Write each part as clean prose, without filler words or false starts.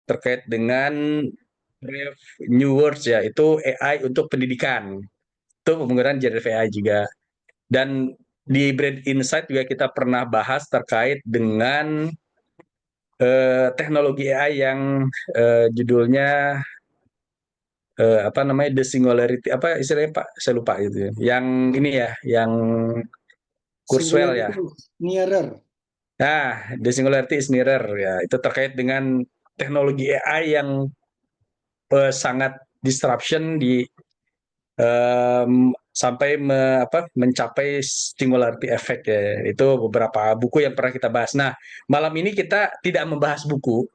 terkait dengan Brave New Words ya, itu AI untuk pendidikan. Itu penggunaan generative AI juga. Dan di Brand Insight juga kita pernah bahas terkait dengan teknologi AI yang judulnya apa namanya, the singularity, apa istilahnya Pak, saya lupa gitu ya. Yang ini ya, yang Kurzweil ya. Singularity is nearer. Nah, the singularity is nearer ya. Itu terkait dengan teknologi AI yang sangat disruption di sampai mencapai singularity effect ya. Itu beberapa buku yang pernah kita bahas. Nah, malam ini kita tidak membahas buku,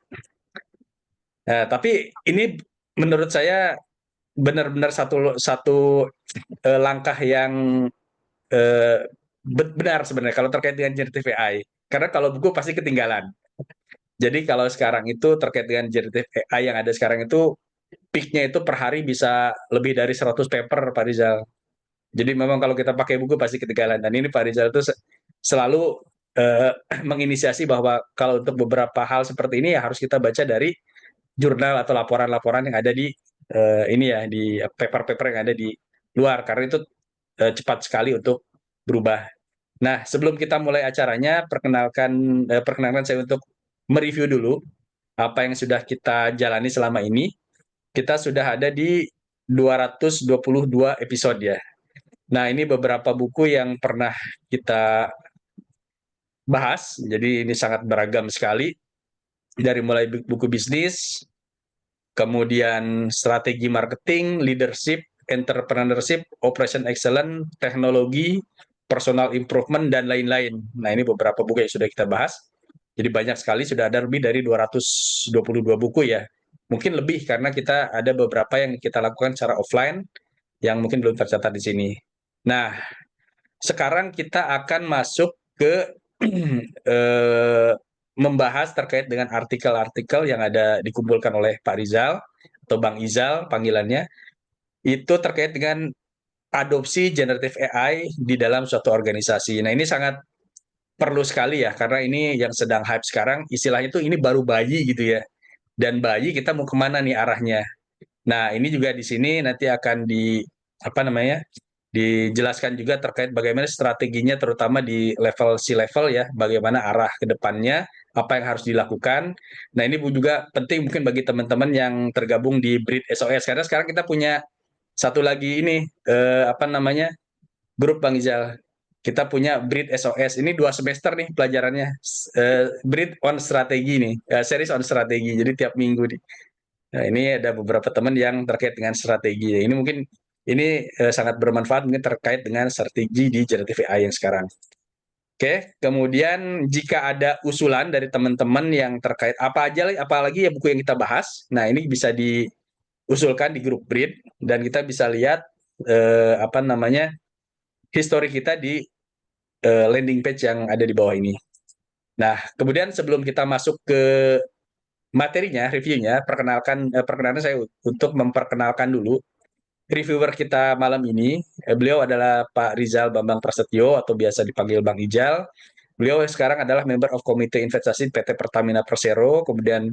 tapi ini menurut saya benar-benar satu satu langkah yang eh, benar sebenarnya kalau terkait dengan generative AI. Karena kalau buku pasti ketinggalan. Jadi kalau sekarang itu terkait dengan generative AI yang ada sekarang itu peak-nya itu per hari bisa lebih dari 100 paper, Pak Rizal. Jadi memang kalau kita pakai buku pasti ketinggalan. Dan ini Pak Rizal itu selalu eh, menginisiasi bahwa kalau untuk beberapa hal seperti ini ya harus kita baca dari jurnal atau laporan-laporan yang ada di ini ya, di paper-paper yang ada di luar, karena itu cepat sekali untuk berubah. Nah, sebelum kita mulai acaranya, perkenalkan saya untuk mereview dulu apa yang sudah kita jalani selama ini. Kita sudah ada di 222 episode ya. Nah, ini beberapa buku yang pernah kita bahas. Jadi ini sangat beragam sekali. Dari mulai buku bisnis, kemudian strategi marketing, leadership, entrepreneurship, operation excellence, teknologi, personal improvement, dan lain-lain. Nah, ini beberapa buku yang sudah kita bahas. Jadi banyak sekali, sudah ada lebih dari 222 buku ya. Mungkin lebih karena kita ada beberapa yang kita lakukan secara offline yang mungkin belum tercatat di sini. Nah, sekarang kita akan masuk ke eh, membahas terkait dengan artikel-artikel yang ada dikumpulkan oleh Pak Rizal atau Bang Izal panggilannya, itu terkait dengan adopsi generative AI di dalam suatu organisasi. Nah, ini sangat perlu sekali ya, karena ini yang sedang hype sekarang, istilahnya itu ini baru bayi gitu ya. Dan bayi kita mau kemana nih arahnya? Nah, ini juga di sini nanti akan apa namanya, dijelaskan juga terkait bagaimana strateginya terutama di level C-level ya, bagaimana arah ke depannya, apa yang harus dilakukan. Nah, ini juga penting mungkin bagi teman-teman yang tergabung di BRID SOS, karena sekarang kita punya satu lagi ini, apa namanya, grup Bang Izal. Kita punya BRID SOS, ini 2 semester nih pelajarannya, BRID on strategi nih, series on strategi, jadi tiap minggu nih. Nah, ini ada beberapa teman yang terkait dengan strategi. Ini mungkin ini sangat bermanfaat mungkin terkait dengan strategi di generative AI yang sekarang. Oke, kemudian jika ada usulan dari teman-teman yang terkait apa aja, apalagi ya buku yang kita bahas, nah ini bisa diusulkan di grup Breed dan kita bisa lihat apa namanya, histori kita di landing page yang ada di bawah ini. Nah, kemudian sebelum kita masuk ke materinya, reviewnya, perkenalan saya untuk memperkenalkan dulu reviewer kita malam ini. Beliau adalah Pak Rizal Bambang Prasetyo atau biasa dipanggil Bang Ijal. Beliau sekarang adalah member of Komite Investasi PT Pertamina Persero, kemudian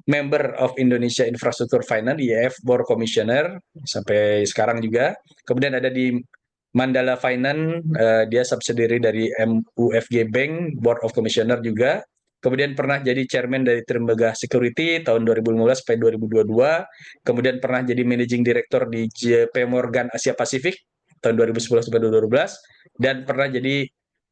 member of Indonesia Infrastructure Finance IEF Board Commissioner sampai sekarang juga. Kemudian ada di Mandala Finance, dia subsidiary dari MUFG Bank Board of Commissioner juga. Kemudian pernah jadi chairman dari Trimegah Security tahun 2015 sampai 2022. Kemudian pernah jadi managing director di JP Morgan Asia Pasifik tahun 2010 sampai 2012 dan pernah jadi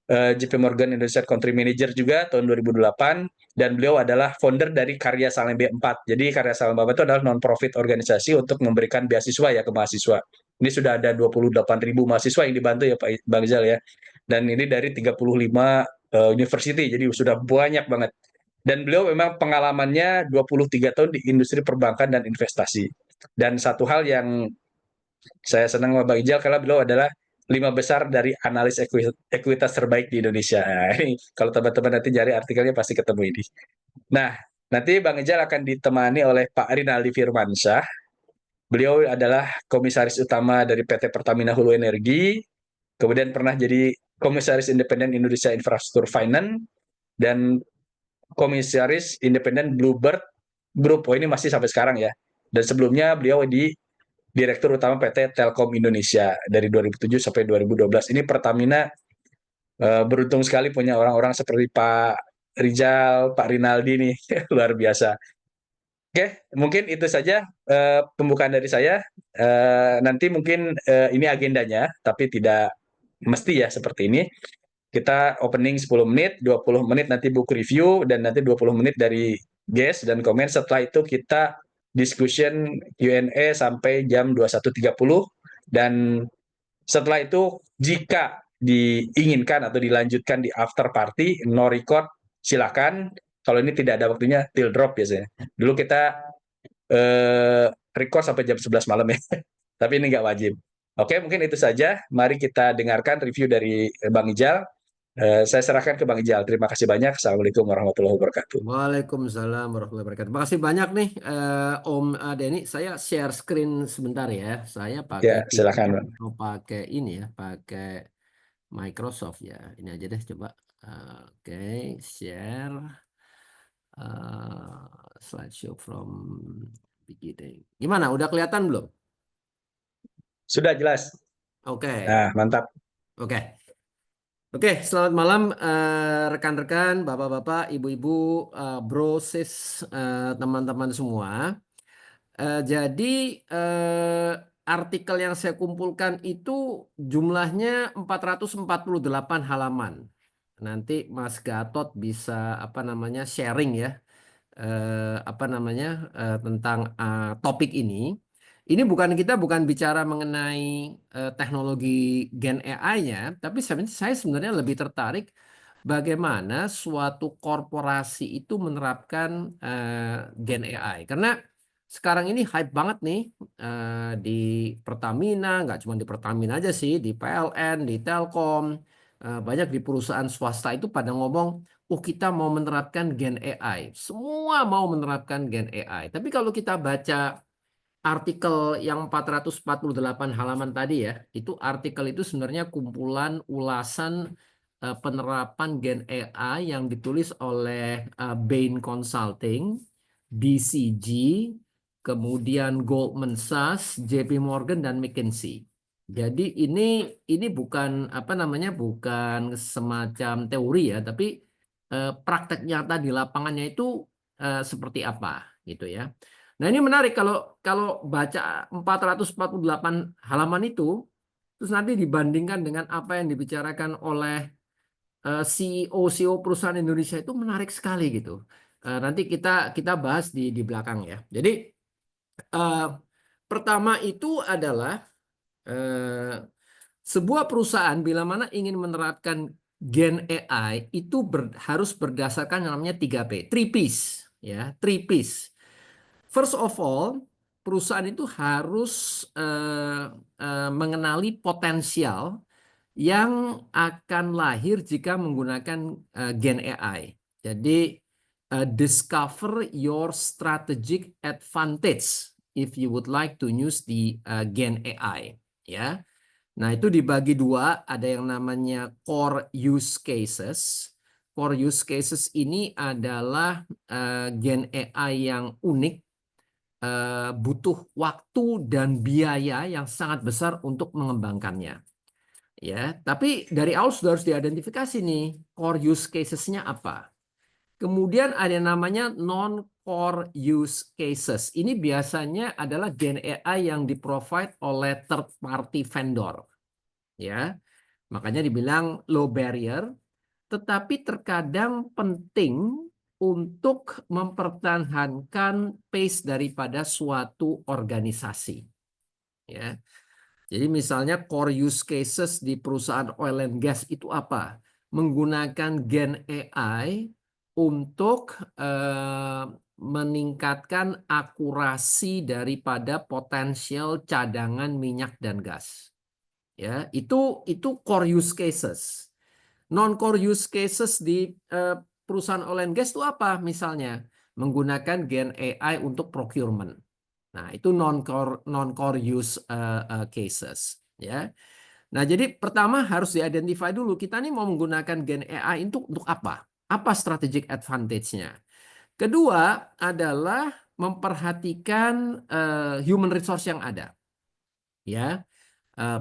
JP Morgan Indonesia Country Manager juga tahun 2008 dan beliau adalah founder dari Karya Salemba 4. Jadi Karya Salemba itu adalah non-profit organisasi untuk memberikan beasiswa ya ke mahasiswa. Ini sudah ada 28.000 mahasiswa yang dibantu ya Pak Bang Zal ya. Dan ini dari 35 university, jadi sudah banyak banget. Dan beliau memang pengalamannya 23 tahun di industri perbankan dan investasi. Dan satu hal yang saya senang sama Bang Ijal karena beliau adalah 5 besar dari analis ekuitas terbaik di Indonesia. Nah, ini kalau teman-teman nanti cari artikelnya pasti ketemu ini. Nah, nanti Bang Ijal akan ditemani oleh Pak Rinaldi Firmansyah. Beliau adalah komisaris utama dari PT Pertamina Hulu Energi, kemudian pernah jadi komisaris independen Indonesia Infrastruktur Finance, dan komisaris independen Bluebird Group. Oh, ini masih sampai sekarang ya. Dan sebelumnya beliau di Direktur Utama PT Telkom Indonesia dari 2007 sampai 2012. Ini Pertamina beruntung sekali punya orang-orang seperti Pak Rizal, Pak Rinaldi nih, luar biasa. Oke, mungkin itu saja pembukaan dari saya. Nanti mungkin ini agendanya, tapi tidak mesti ya seperti ini. Kita opening 10 menit, 20 menit nanti buku review, dan nanti 20 menit dari guest dan komen. Setelah itu kita discussion Q&A sampai jam 21.30. Dan setelah itu jika diinginkan atau dilanjutkan di after party, no record, silakan. Kalau ini tidak ada waktunya, till drop biasanya. Dulu kita record sampai jam 11 malam ya. Tapi ini nggak wajib. Oke, mungkin itu saja. Mari kita dengarkan review dari Bang Ijal. Saya serahkan ke Bang Ijal. Terima kasih banyak. Assalamualaikum warahmatullahi wabarakatuh. Waalaikumsalam warahmatullahi wabarakatuh. Makasih banyak nih Om Denny. Saya share screen sebentar ya. Saya pakai Ya, silakan, keyboard Bang. atau pakai ini ya, pakai Microsoft ya. Ini aja deh coba. Oke, share slideshow from beginning. Gimana? Udah kelihatan belum? Sudah jelas. Oke, Nah, mantap. oke. Oke, selamat malam rekan-rekan, bapak-bapak, ibu-ibu, bro, sis, teman-teman semua. Jadi artikel yang saya kumpulkan itu jumlahnya 448 halaman. Nanti Mas Gatot bisa apa namanya sharing ya, apa namanya tentang topik ini. Ini kita bukan bicara mengenai teknologi Gen AI-nya, tapi saya sebenarnya lebih tertarik bagaimana suatu korporasi itu menerapkan Gen AI. Karena sekarang ini hype banget nih di Pertamina, nggak cuma di Pertamina aja sih, di PLN, di Telkom, banyak di perusahaan swasta itu pada ngomong, oh kita mau menerapkan Gen AI. Semua mau menerapkan Gen AI. Tapi kalau kita baca artikel yang 448 halaman tadi ya, itu artikel itu sebenarnya kumpulan ulasan penerapan Gen AI yang ditulis oleh Bain Consulting, BCG, kemudian Goldman Sachs, JP Morgan dan McKinsey. Jadi ini bukan apa namanya bukan semacam teori ya, tapi praktek nyata di lapangannya itu seperti apa gitu ya. Nah, ini menarik kalau kalau baca 448 halaman itu terus nanti dibandingkan dengan apa yang dibicarakan oleh CEO perusahaan Indonesia itu menarik sekali gitu. Nanti kita bahas di belakang ya. Jadi eh, pertama itu adalah sebuah perusahaan bila mana ingin menerapkan Gen AI itu harus berdasarkan yang namanya 3P, 3Ps ya, 3Ps. First of all, perusahaan itu harus mengenali potensial yang akan lahir jika menggunakan Gen AI. Jadi, discover your strategic advantage if you would like to use the Gen AI. Ya, nah itu dibagi dua, ada yang namanya core use cases. Core use cases ini adalah Gen AI yang unik, butuh waktu dan biaya yang sangat besar untuk mengembangkannya. Ya, tapi dari awal sudah harus diidentifikasi nih core use cases-nya apa. Kemudian ada yang namanya non-core use cases. Ini biasanya adalah Gen AI yang di-provide oleh third party vendor. Ya, makanya dibilang low barrier, tetapi terkadang penting untuk mempertahankan pace daripada suatu organisasi. Ya. Jadi misalnya core use cases di perusahaan oil and gas itu apa? Menggunakan Gen AI untuk meningkatkan akurasi daripada potensial cadangan minyak dan gas. Ya, itu core use cases. Non-core use cases di perusahaan oil and gas itu apa? Misalnya menggunakan Gen AI untuk procurement. Nah, itu non-core use cases, ya. Nah, jadi pertama harus di-identify dulu kita nih mau menggunakan Gen AI untuk apa? Apa strategic advantage-nya? Kedua adalah memperhatikan human resource yang ada. Ya,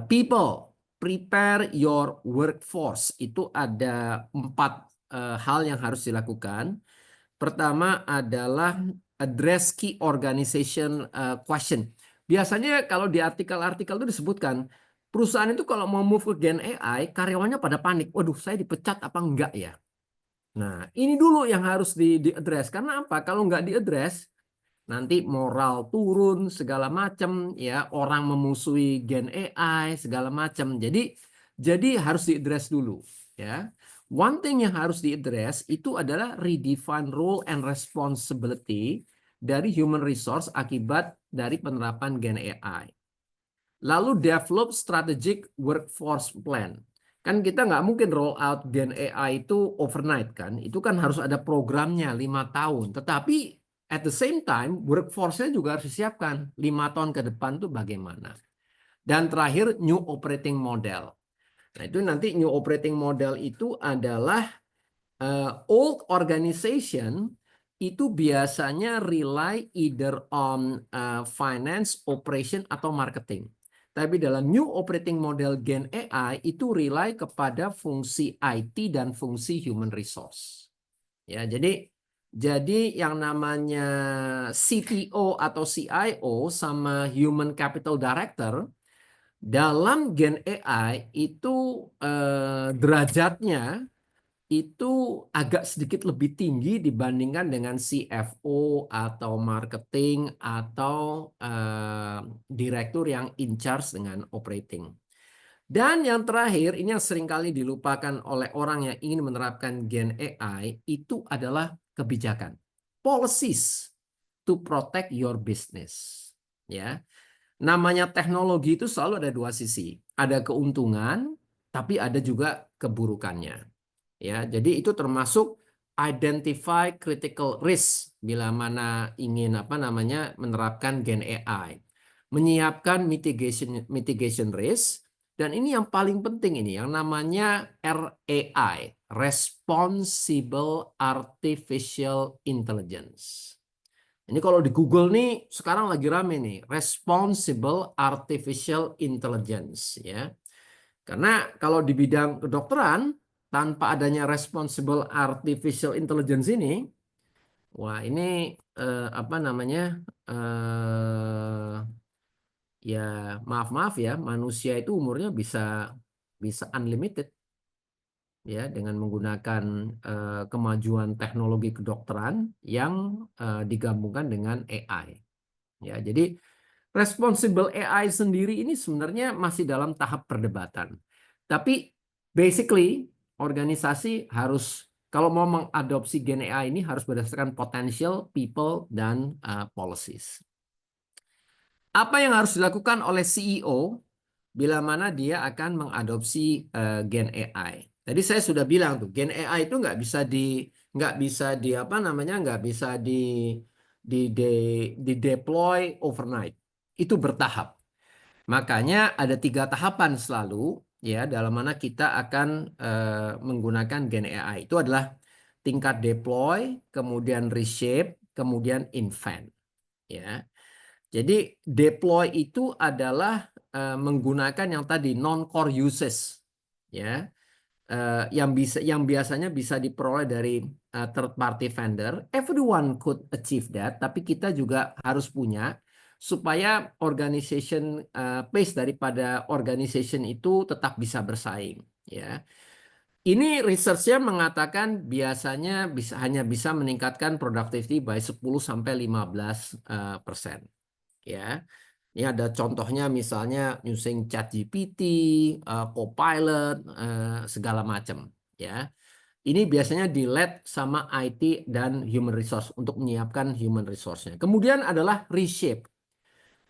people, prepare your workforce. Itu ada 4 hal yang harus dilakukan. Pertama adalah address key organization question. Biasanya kalau di artikel-artikel itu disebutkan, perusahaan itu kalau mau move ke Gen AI, karyawannya pada panik. Waduh, saya dipecat apa enggak ya? Nah, ini dulu yang harus di-address. Karena apa? Kalau nggak di-address, nanti moral turun segala macam, ya, orang memusuhi Gen AI segala macam. Jadi harus di-address dulu, ya. One thing yang harus di-address itu adalah redefine role and responsibility dari human resource akibat dari penerapan Gen AI. Lalu develop strategic workforce plan. Kan kita nggak mungkin roll out Gen AI itu overnight kan. Itu kan harus ada programnya 5 tahun. Tetapi at the same time workforce-nya juga harus disiapkan. 5 tahun ke depan tuh bagaimana. Dan terakhir new operating model. Nah itu nanti new operating model itu adalah old organization itu biasanya rely either on finance, operation, atau marketing. Tapi dalam new operating model Gen AI itu rely kepada fungsi IT dan fungsi human resource. Ya, jadi yang namanya CTO atau CIO sama human capital director dalam Gen AI itu derajatnya itu agak sedikit lebih tinggi dibandingkan dengan CFO atau marketing atau direktur yang in charge dengan operating. Dan yang terakhir, ini yang seringkali dilupakan oleh orang yang ingin menerapkan Gen AI, itu adalah kebijakan. Policies to protect your business. Ya, namanya teknologi itu selalu ada 2 sisi. Ada keuntungan, tapi ada juga keburukannya. Ya, jadi itu termasuk identify critical risk bila mana ingin menerapkan Gen AI, menyiapkan mitigation risk, dan ini yang paling penting ini yang namanya RAI, Responsible Artificial Intelligence. Ini kalau di Google nih sekarang lagi rame nih, Responsible Artificial Intelligence, ya. Karena kalau di bidang kedokteran, tanpa adanya responsible artificial intelligence ini, wah ini ya maaf ya, manusia itu umurnya bisa unlimited, ya, dengan menggunakan kemajuan teknologi kedokteran yang digabungkan dengan AI. Ya, jadi responsible AI sendiri ini sebenarnya masih dalam tahap perdebatan. Tapi basically organisasi harus kalau mau mengadopsi Gen AI ini harus berdasarkan potential, people, dan policies. Apa yang harus dilakukan oleh CEO bila mana dia akan mengadopsi Gen AI? Tadi saya sudah bilang tuh Gen AI itu nggak bisa di deploy overnight. Itu bertahap. Makanya ada 3 tahapan selalu, ya, dalam mana kita akan menggunakan Gen AI. Itu adalah tingkat deploy, kemudian reshape, kemudian invent. Ya, jadi deploy itu adalah menggunakan yang tadi non-core uses, ya, yang biasanya bisa diperoleh dari third party vendor. Everyone could achieve that, tapi kita juga harus punya supaya organization pace daripada organization itu tetap bisa bersaing, ya. Ini research-nya mengatakan biasanya hanya bisa meningkatkan productivity by 10-15%. Ya, ini ada contohnya misalnya using ChatGPT, Copilot, segala macam. Ya, ini biasanya di-lead sama IT dan human resource untuk menyiapkan human resource-nya. Kemudian adalah reshape.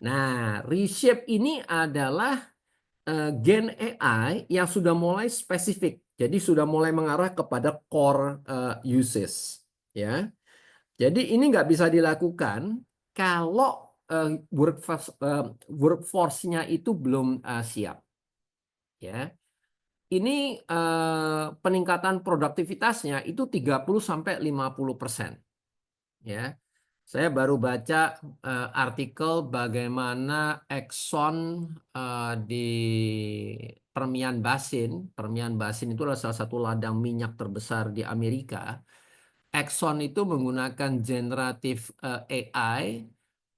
Nah, reshape ini adalah Gen AI yang sudah mulai spesifik. Jadi sudah mulai mengarah kepada core uses. Ya, jadi ini nggak bisa dilakukan kalau workforce-nya itu belum siap. Ya, ini peningkatan produktivitasnya itu 30-50%. Ya, Saya baru baca artikel bagaimana Exxon di Permian Basin. Permian Basin itu adalah salah satu ladang minyak terbesar di Amerika. Exxon itu menggunakan generative AI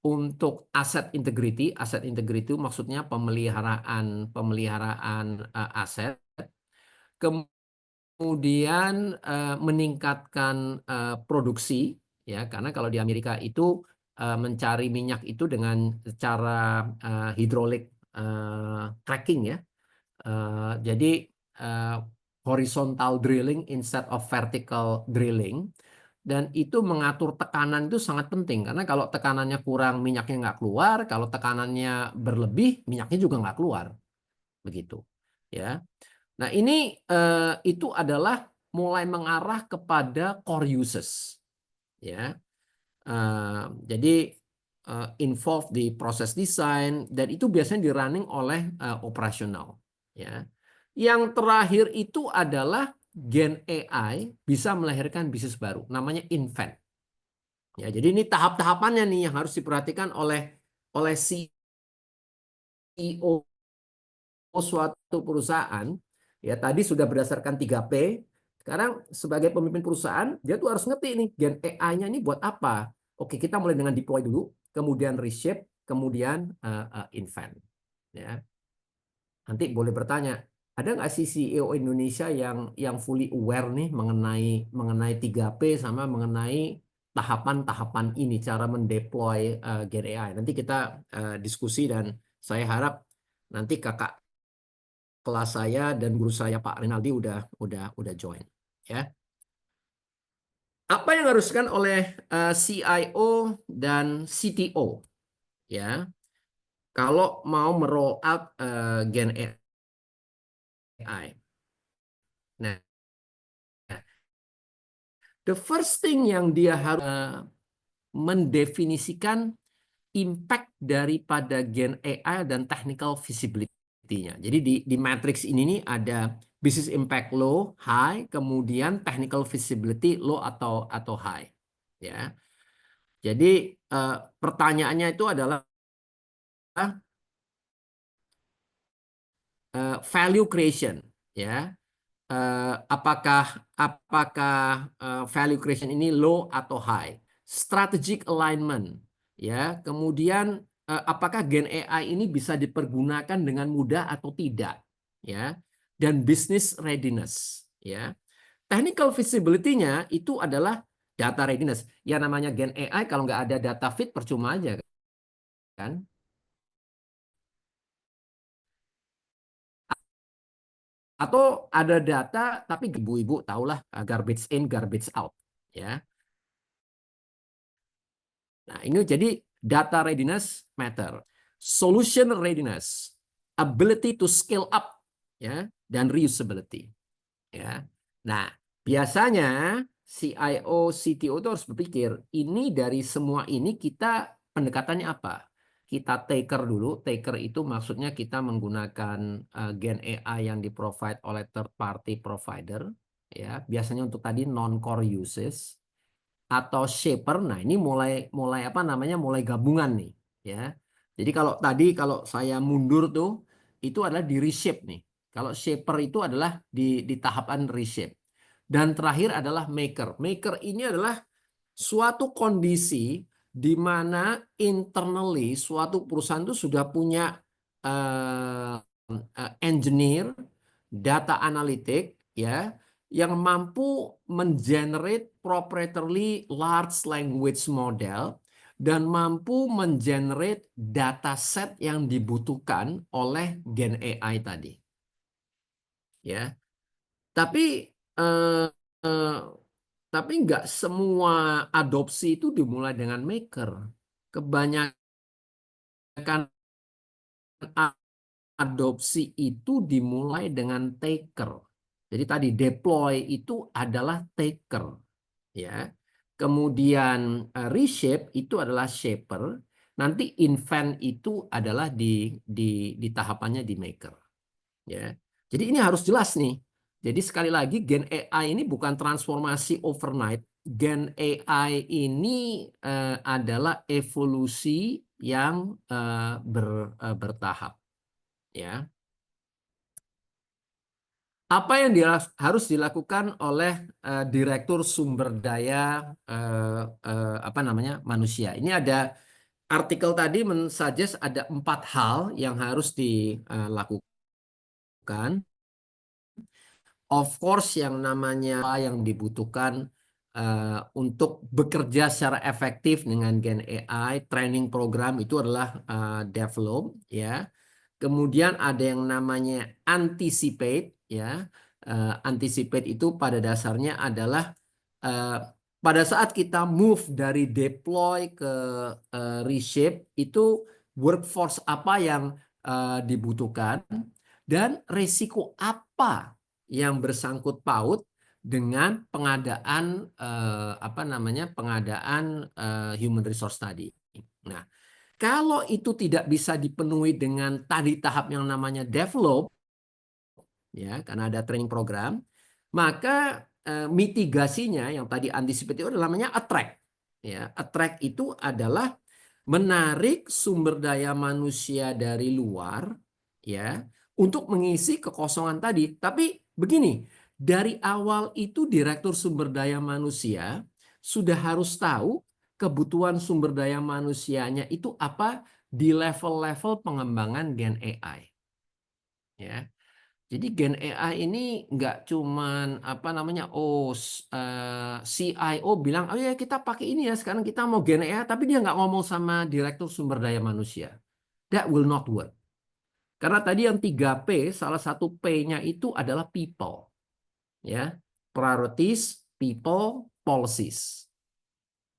untuk aset integrity. Aset integrity itu maksudnya pemeliharaan aset. Kemudian meningkatkan produksi, ya, karena kalau di Amerika itu mencari minyak itu dengan cara hidrolik cracking, ya. Jadi eh, horizontal drilling instead of vertical drilling, dan itu mengatur tekanan itu sangat penting karena kalau tekanannya kurang minyaknya nggak keluar, kalau tekanannya berlebih minyaknya juga nggak keluar, begitu, ya. Nah, ini itu adalah mulai mengarah kepada core uses, ya. Jadi involved di proses desain dan itu biasanya di running oleh operasional, ya. Yang terakhir itu adalah Gen AI bisa melahirkan bisnis baru, namanya invent. Ya, jadi ini tahap-tahapannya nih yang harus diperhatikan oleh CEO suatu perusahaan. Ya, tadi sudah berdasarkan 3P. Sekarang sebagai pemimpin perusahaan, dia tuh harus ngerti nih Gen AI-nya ini buat apa. Oke, kita mulai dengan deploy dulu, kemudian reshape, kemudian invent. Ya. Nanti boleh bertanya, ada nggak sih CEO Indonesia yang fully aware nih mengenai 3P sama mengenai tahapan-tahapan ini, cara mendeploy Gen AI. Nanti kita diskusi dan saya harap nanti kakak kelas saya dan guru saya Pak Rinaldi udah join, ya. Apa yang harus dilakukan oleh CIO dan CTO, ya, kalau mau meroll out Gen AI. Nah, the first thing yang dia harus mendefinisikan impact daripada Gen AI dan technical feasibility-nya. Jadi di matrix ini nih ada business impact low, high, kemudian technical feasibility low atau high. Ya. Jadi pertanyaannya itu adalah value creation, ya. Apakah value creation ini low atau high, strategic alignment, ya, kemudian apakah Gen AI ini bisa dipergunakan dengan mudah atau tidak, ya, dan business readiness, ya. Technical feasibility-nya itu adalah data readiness. Ya, namanya Gen AI kalau nggak ada data feed percuma aja, kan. Atau ada data tapi ibu-ibu tahulah garbage in garbage out, ya. Nah, ini jadi data readiness matter, solution readiness, ability to scale up, ya, dan reusability, ya. Nah, biasanya CIO, CTO itu harus berpikir ini dari semua ini kita pendekatannya apa? Kita taker dulu. Taker itu maksudnya kita menggunakan Gen AI yang di-provide oleh third party provider, ya. Biasanya untuk tadi non-core uses atau shaper. Nah, ini mulai apa namanya? Mulai gabungan nih, ya. Jadi kalau saya mundur tuh itu adalah di reshape nih. Kalau shaper itu adalah di tahapan reshape. Dan terakhir adalah maker. Maker ini adalah suatu kondisi di mana internally suatu perusahaan itu sudah punya uh, engineer, data analitik, ya, yang mampu mengenerate proprietary large language model dan mampu mengenerate data set yang dibutuhkan oleh Gen AI tadi, ya. Tapi eh, eh, tapi nggak semua adopsi itu dimulai dengan maker. Kebanyakan adopsi itu dimulai dengan taker. Jadi tadi deploy itu adalah taker, ya. Kemudian reshape itu adalah shaper. Nanti invent itu adalah di tahapannya di maker, ya. Jadi ini harus jelas nih. Jadi sekali lagi Gen AI ini bukan transformasi overnight. Gen AI ini adalah evolusi yang bertahap, ya. Apa yang harus dilakukan oleh Direktur Sumber Daya apa namanya manusia? Ini ada artikel tadi mensuggest ada 4 hal yang harus dilakukan. Of course, yang namanya yang dibutuhkan untuk bekerja secara efektif dengan Gen AI, training program itu adalah develop, ya. Kemudian ada yang namanya anticipate, ya. Anticipate itu pada dasarnya adalah pada saat kita move dari deploy ke reshape itu workforce apa yang dibutuhkan dan risiko apa yang bersangkut paut dengan pengadaan apa namanya pengadaan human resource tadi. Nah, kalau itu tidak bisa dipenuhi dengan tadi tahap yang namanya develop, ya, karena ada training program, maka mitigasinya yang tadi anticipate itu adalah namanya attract. Ya, attract itu adalah menarik sumber daya manusia dari luar, ya, untuk mengisi kekosongan tadi. Tapi begini, dari awal itu Direktur Sumber Daya Manusia sudah harus tahu kebutuhan sumber daya manusianya itu apa di level-level pengembangan Gen AI. Ya. Jadi Gen AI ini nggak cuman apa namanya, CIO bilang, oh ya kita pakai ini ya, sekarang kita mau Gen AI, tapi dia nggak ngomong sama Direktur Sumber Daya Manusia. That will not work. Karena tadi yang 3P, salah satu P-nya itu adalah people. Ya, priorities, people, policies.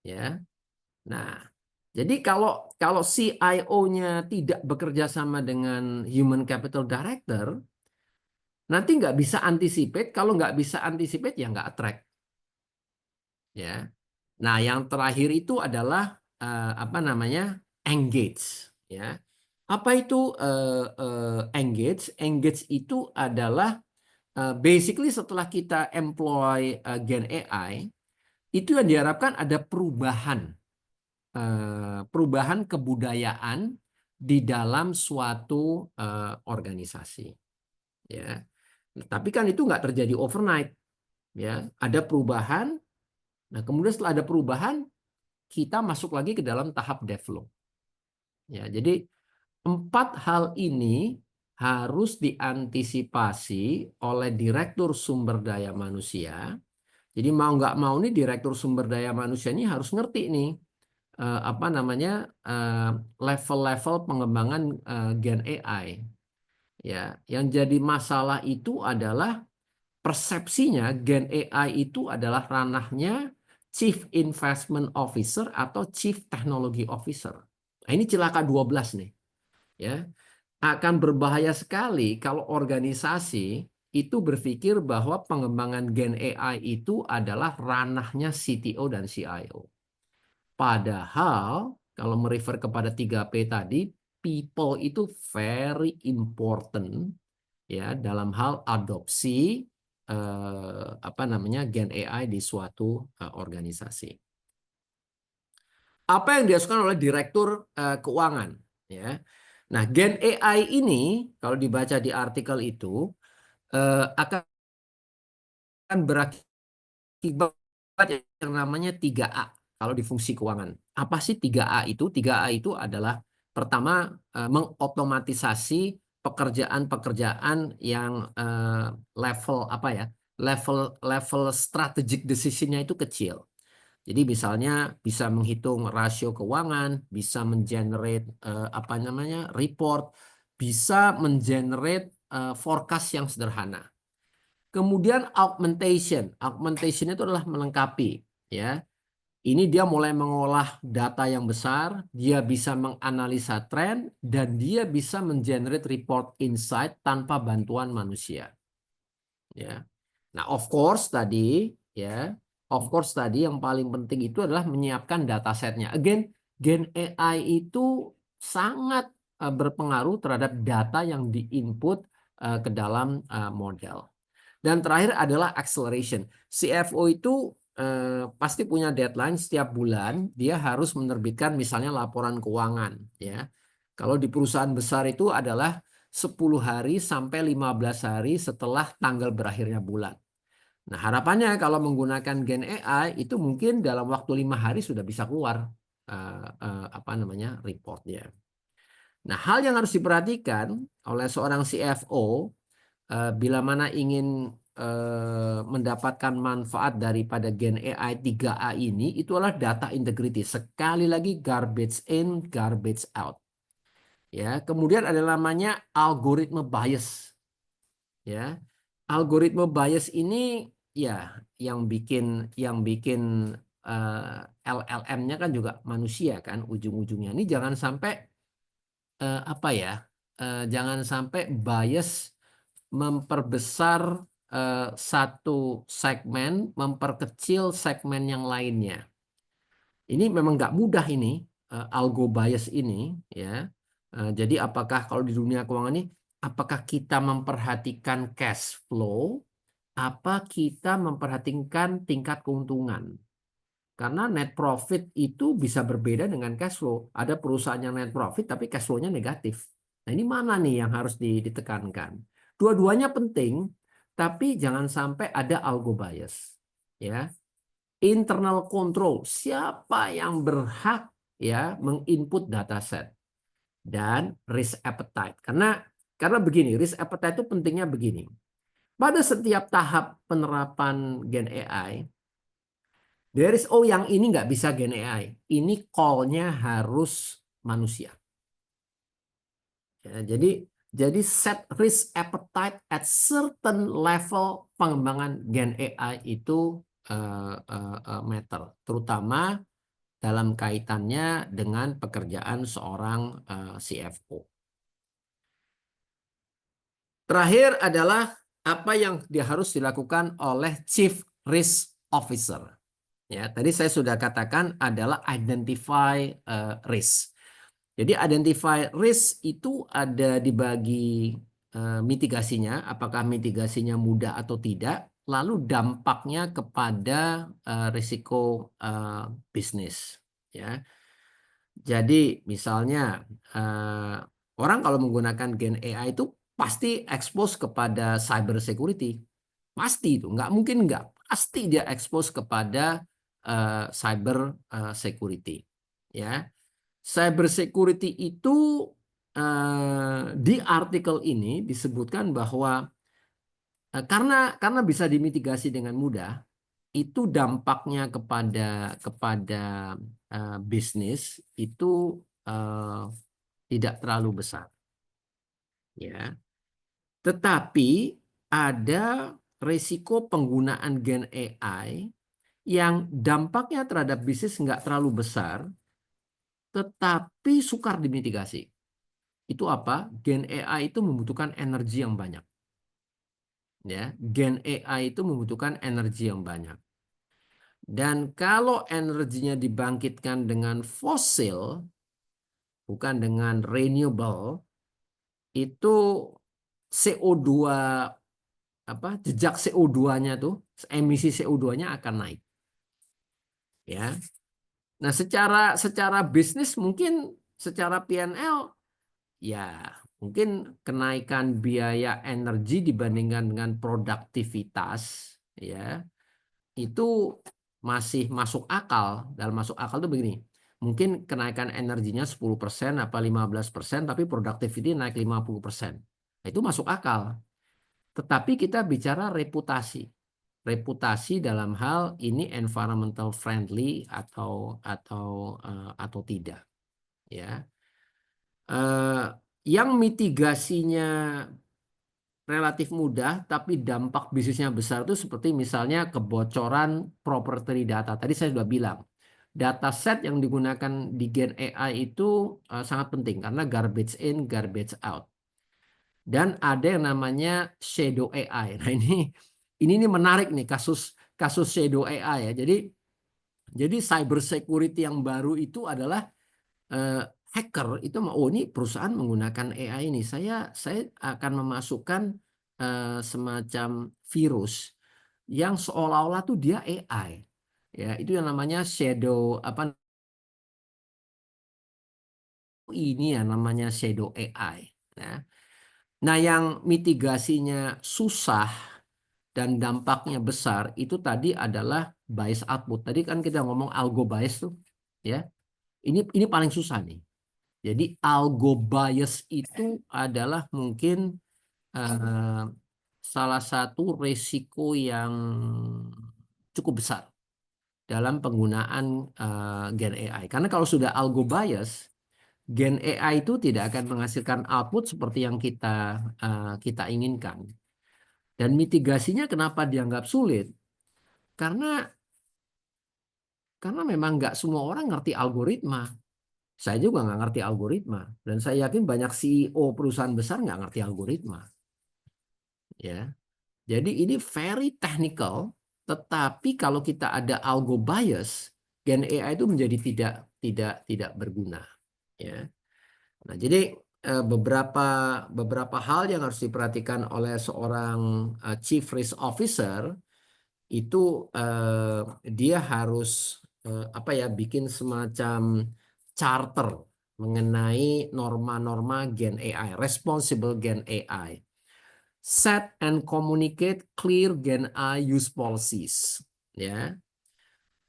Ya. Nah, jadi kalau CIO-nya tidak bekerja sama dengan Human Capital Director, nanti nggak bisa anticipate. Kalau nggak bisa anticipate ya nggak attract. Ya. Nah, yang terakhir itu adalah apa namanya engage. Ya. Apa itu engage? Engage itu adalah basically setelah kita employ Gen AI, itu yang diharapkan ada perubahan kebudayaan di dalam suatu organisasi. Ya. Tapi kan itu nggak terjadi overnight. Ya, ada perubahan. Nah, kemudian setelah ada perubahan, kita masuk lagi ke dalam tahap develop. Ya, jadi 4 hal ini harus diantisipasi oleh Direktur Sumber Daya Manusia. Jadi mau nggak mau nih Direktur Sumber Daya Manusia ini harus ngerti nih apa namanya level-level pengembangan Gen AI. Ya, yang jadi masalah itu adalah persepsinya Gen AI itu adalah ranahnya Chief Investment Officer atau Chief Technology Officer. Nah, ini cilaka 12 nih. Ya, akan berbahaya sekali kalau organisasi itu berpikir bahwa pengembangan Gen AI itu adalah ranahnya CTO dan CIO. Padahal kalau merefer kepada 3P tadi, people itu very important, ya, dalam hal adopsi apa namanya Gen AI di suatu organisasi. Apa yang dilakukan oleh Direktur Keuangan, ya. Nah, Gen AI ini kalau dibaca di artikel itu akan berakibat yang namanya 3A kalau di fungsi keuangan. Apa sih 3A itu? 3A itu adalah pertama mengotomatisasi pekerjaan-pekerjaan yang level apa ya? Level strategic decision-nya itu kecil. Jadi misalnya bisa menghitung rasio keuangan, bisa mengenerate apa namanya? Report, bisa mengenerate forecast yang sederhana. Kemudian augmentation. Augmentation itu adalah melengkapi, ya. Ini dia mulai mengolah data yang besar, dia bisa menganalisa tren, dan dia bisa mengenerate report insight tanpa bantuan manusia. Ya. Nah, of course tadi, ya, of course tadi yang paling penting itu adalah menyiapkan datasetnya. Again, Gen AI itu sangat berpengaruh terhadap data yang diinput ke dalam model. Dan terakhir adalah acceleration. CFO itu pasti punya deadline setiap bulan, dia harus menerbitkan misalnya laporan keuangan, ya. Kalau di perusahaan besar itu adalah 10 hari sampai 15 hari setelah tanggal berakhirnya bulan. Nah, harapannya kalau menggunakan Gen AI itu mungkin dalam waktu 5 hari sudah bisa keluar apa namanya reportnya. Nah, hal yang harus diperhatikan oleh seorang CFO bila mana ingin mendapatkan manfaat daripada Gen AI 3A ini, itu adalah data integrity. Sekali lagi garbage in, garbage out. Ya, kemudian ada namanya algoritma bias. Ya, algoritma bias ini ya yang bikin LLM-nya kan juga manusia kan ujung-ujungnya. Ini jangan sampai apa ya? Jangan sampai bias memperbesar satu segmen, memperkecil segmen yang lainnya. Ini memang nggak mudah ini, algo bias ini, ya. Jadi apakah kalau di dunia keuangan ini, apakah kita memperhatikan cash flow, apa kita memperhatikan tingkat keuntungan? Karena net profit itu bisa berbeda dengan cash flow. Ada perusahaan yang net profit tapi cash flow-nya negatif. Nah, ini mana nih yang harus ditekankan? Dua-duanya penting, tapi jangan sampai ada algo bias. Ya, internal control, siapa yang berhak ya menginput dataset, dan risk appetite. Karena begini, risk appetite itu pentingnya begini. Pada setiap tahap penerapan Gen AI, there is yang ini nggak bisa Gen AI. Ini call-nya harus manusia. Ya, jadi set risk appetite at certain level pengembangan Gen AI itu matter, terutama dalam kaitannya dengan pekerjaan seorang CFO. Terakhir adalah apa yang harus dilakukan oleh Chief Risk Officer. Ya, tadi saya sudah katakan adalah identify risk. Jadi identify risk itu ada dibagi mitigasinya, apakah mitigasinya mudah atau tidak, lalu dampaknya kepada risiko bisnis. Ya, jadi misalnya orang kalau menggunakan Gen AI itu pasti expose kepada cyber security, pasti itu, nggak mungkin nggak, pasti dia expose kepada cyber security. Ya, cyber security itu di artikel ini disebutkan bahwa karena bisa dimitigasi dengan mudah, itu dampaknya kepada bisnis itu eh, tidak terlalu besar, ya. Tetapi ada risiko penggunaan Gen AI yang dampaknya terhadap bisnis nggak terlalu besar, tetapi sukar dimitigasi. Itu apa? Gen AI itu membutuhkan energi yang banyak. Ya, Gen AI itu membutuhkan energi yang banyak. Dan kalau energinya dibangkitkan dengan fosil, bukan dengan renewable, itu CO2 jejak CO2-nya tuh, emisi CO2-nya akan naik. Ya. Nah, secara bisnis mungkin secara P&L ya mungkin kenaikan biaya energi dibandingkan dengan produktivitas, ya, itu masih masuk akal. Dalam masuk akal itu begini, mungkin kenaikan energinya 10% apa 15%, tapi productivity naik 50%. Nah, itu masuk akal. Tetapi kita bicara reputasi. Reputasi dalam hal ini environmental friendly atau tidak, ya. Yang mitigasinya relatif mudah tapi dampak bisnisnya besar itu seperti misalnya kebocoran proprietary data. Tadi saya sudah bilang, dataset yang digunakan di Gen AI itu sangat penting karena garbage in, garbage out. Dan ada yang namanya shadow AI. Nah, ini menarik nih, kasus shadow AI ya. Jadi cyber security yang baru itu adalah hacker itu, oh ini perusahaan menggunakan AI ini, saya akan memasukkan semacam virus yang seolah-olah tuh dia AI. Ya, itu yang namanya shadow apa ini ya namanya shadow AI. Ya. Nah, yang mitigasinya susah dan dampaknya besar itu tadi adalah bias output. Tadi kan kita ngomong algo bias tuh, ya. Ini paling susah nih. Jadi algo bias itu adalah mungkin eh, salah satu resiko yang cukup besar dalam penggunaan Gen AI. Karena kalau sudah algo bias, Gen AI itu tidak akan menghasilkan output seperti yang kita inginkan. Dan mitigasinya kenapa dianggap sulit? Karena memang nggak semua orang ngerti algoritma. Saya juga nggak ngerti algoritma. Dan saya yakin banyak CEO perusahaan besar nggak ngerti algoritma. Ya, jadi ini very technical. Tetapi kalau kita ada algo bias, Gen AI itu menjadi tidak berguna. Ya. Nah, jadi beberapa hal yang harus diperhatikan oleh seorang Chief Risk Officer itu dia harus apa ya bikin semacam charter mengenai norma-norma Gen AI, responsible Gen AI. Set and communicate clear Gen AI use policies. Ya.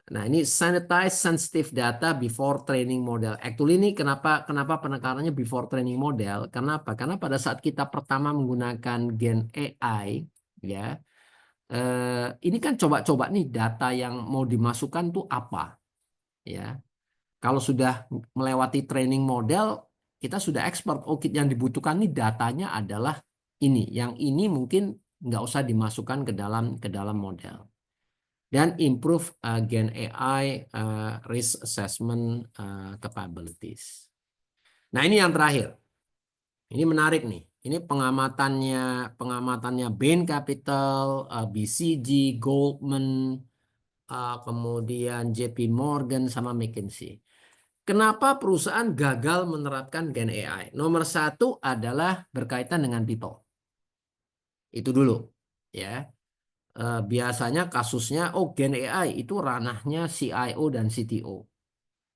Nah, ini sanitize sensitive data before training model. Actually ini kenapa penekanannya before training model? Kenapa? Karena pada saat kita pertama menggunakan Gen AI, ya, ini kan coba-coba nih data yang mau dimasukkan tuh apa, ya. Kalau sudah melewati training model, kita sudah expert. Oh, yang dibutuhkan nih datanya adalah ini. Yang ini mungkin nggak usah dimasukkan ke dalam model. Dan improve Gen AI risk assessment capabilities. Nah, ini yang terakhir. Ini menarik nih. Ini pengamatannya Bain Capital, BCG, Goldman, kemudian JP Morgan sama McKinsey. Kenapa perusahaan gagal menerapkan Gen AI? Nomor satu adalah berkaitan dengan people. Itu dulu, ya. Biasanya kasusnya, Gen AI itu ranahnya CIO dan CTO.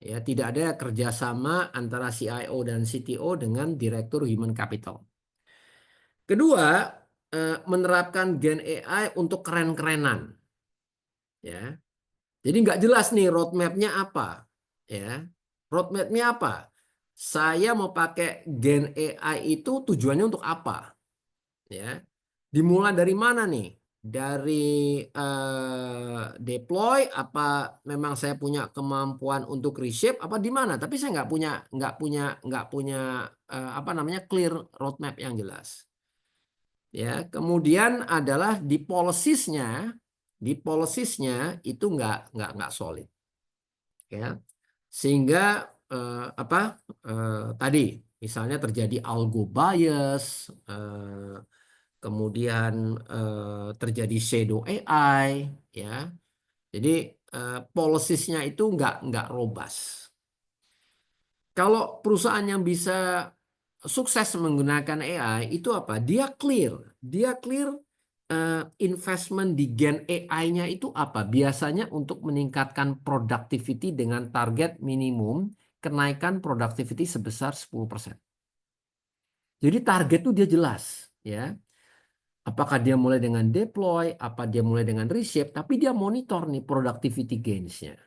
Ya, tidak ada kerjasama antara CIO dan CTO dengan Direktur Human Capital. Kedua, menerapkan Gen AI untuk keren-kerenan. Ya, jadi nggak jelas nih roadmap-nya apa. Ya, roadmap-nya apa? Saya mau pakai Gen AI itu tujuannya untuk apa? Ya, dimulai dari mana nih? Dari deploy apa memang saya punya kemampuan untuk reshape apa di mana? Tapi saya nggak punya apa namanya clear roadmap yang jelas. Ya, kemudian adalah di policies-nya itu nggak solid. Ya, sehingga apa tadi misalnya terjadi algo bias, kemudian terjadi shadow AI, ya. Jadi policies-nya itu nggak robust. Kalau perusahaan yang bisa sukses menggunakan AI itu apa? Dia clear investment di Gen AI-nya itu apa? Biasanya untuk meningkatkan productivity dengan target minimum kenaikan productivity sebesar 10%. Jadi target itu dia jelas, ya. Apakah dia mulai dengan deploy, apa dia mulai dengan reshape, tapi dia monitor nih productivity gains-nya.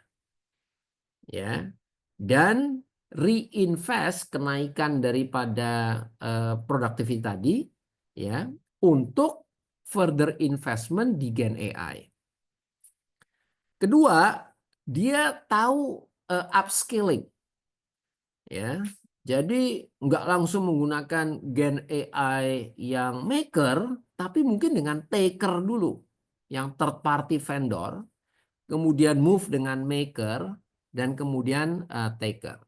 Ya. Dan reinvest kenaikan daripada productivity tadi ya untuk further investment di Gen AI. Kedua, dia tahu upscaling. Ya. Jadi nggak langsung menggunakan Gen AI yang maker, tapi mungkin dengan taker dulu, yang third party vendor, kemudian move dengan maker, dan kemudian taker.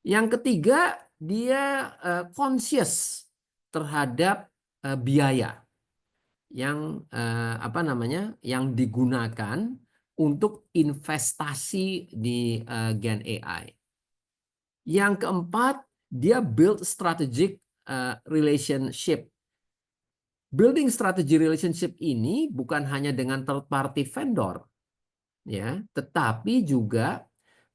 Yang ketiga, dia conscious terhadap biaya yang apa namanya, yang digunakan untuk investasi di Gen AI. Yang keempat, dia build strategic relationship building strategy relationship ini bukan hanya dengan third party vendor, ya, tetapi juga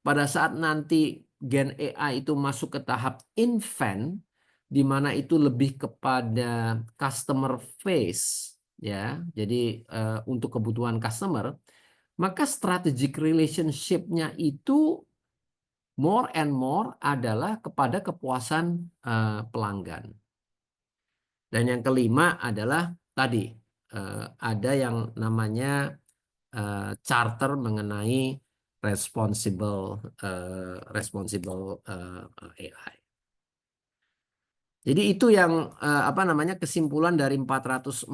pada saat nanti Gen AI itu masuk ke tahap invent, di mana itu lebih kepada customer face, ya. Jadi untuk kebutuhan customer, maka strategic relationship-nya itu more and more adalah kepada kepuasan pelanggan. Dan yang kelima adalah tadi ada yang namanya charter mengenai responsible AI. Jadi itu yang apa namanya kesimpulan dari 448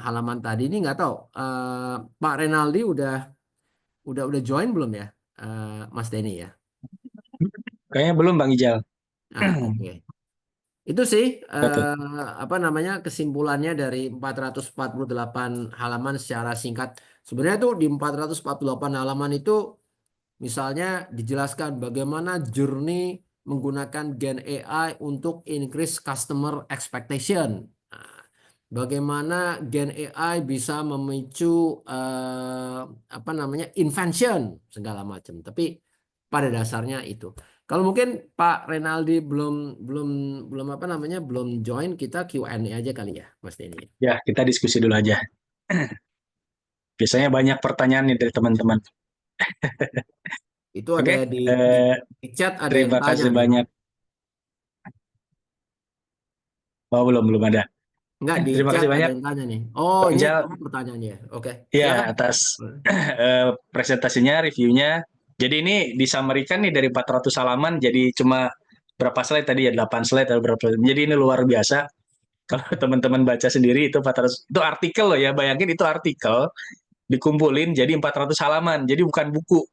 halaman tadi. Ini nggak tahu Pak Renaldi udah join belum ya, Mas Denny ya? Kayaknya belum Bang Ijal. Oke. Itu sih Betul. apa namanya kesimpulannya dari 448 halaman secara singkat. Sebenarnya tuh di 448 halaman itu misalnya dijelaskan bagaimana journey menggunakan Gen AI untuk increase customer expectation. Nah, bagaimana Gen AI bisa memicu apa namanya invention segala macam. Tapi pada dasarnya itu. Kalau mungkin Pak Renaldi belum belum belum apa namanya belum join, kita Q&A aja kali ya, Mas Denny. Ya, kita diskusi dulu aja. Biasanya banyak pertanyaan nih dari teman-teman. Itu ada Oke, di chat ada yang terima tanya kasih nih. banyak. Oh, belum ada. Enggak, di Terima chat kasih ada banyak yang tanya nih. Oh, Bang ini Ijal, pertanyaannya. Oke, ya silakan. atas presentasinya, reviewnya. Jadi ini disamarikan nih dari 400 halaman jadi cuma berapa slide tadi ya, 8 slide atau berapa. Jadi ini luar biasa. Kalau teman-teman baca sendiri itu 400, itu artikel loh ya, bayangin itu artikel dikumpulin jadi 400 halaman. Jadi bukan buku.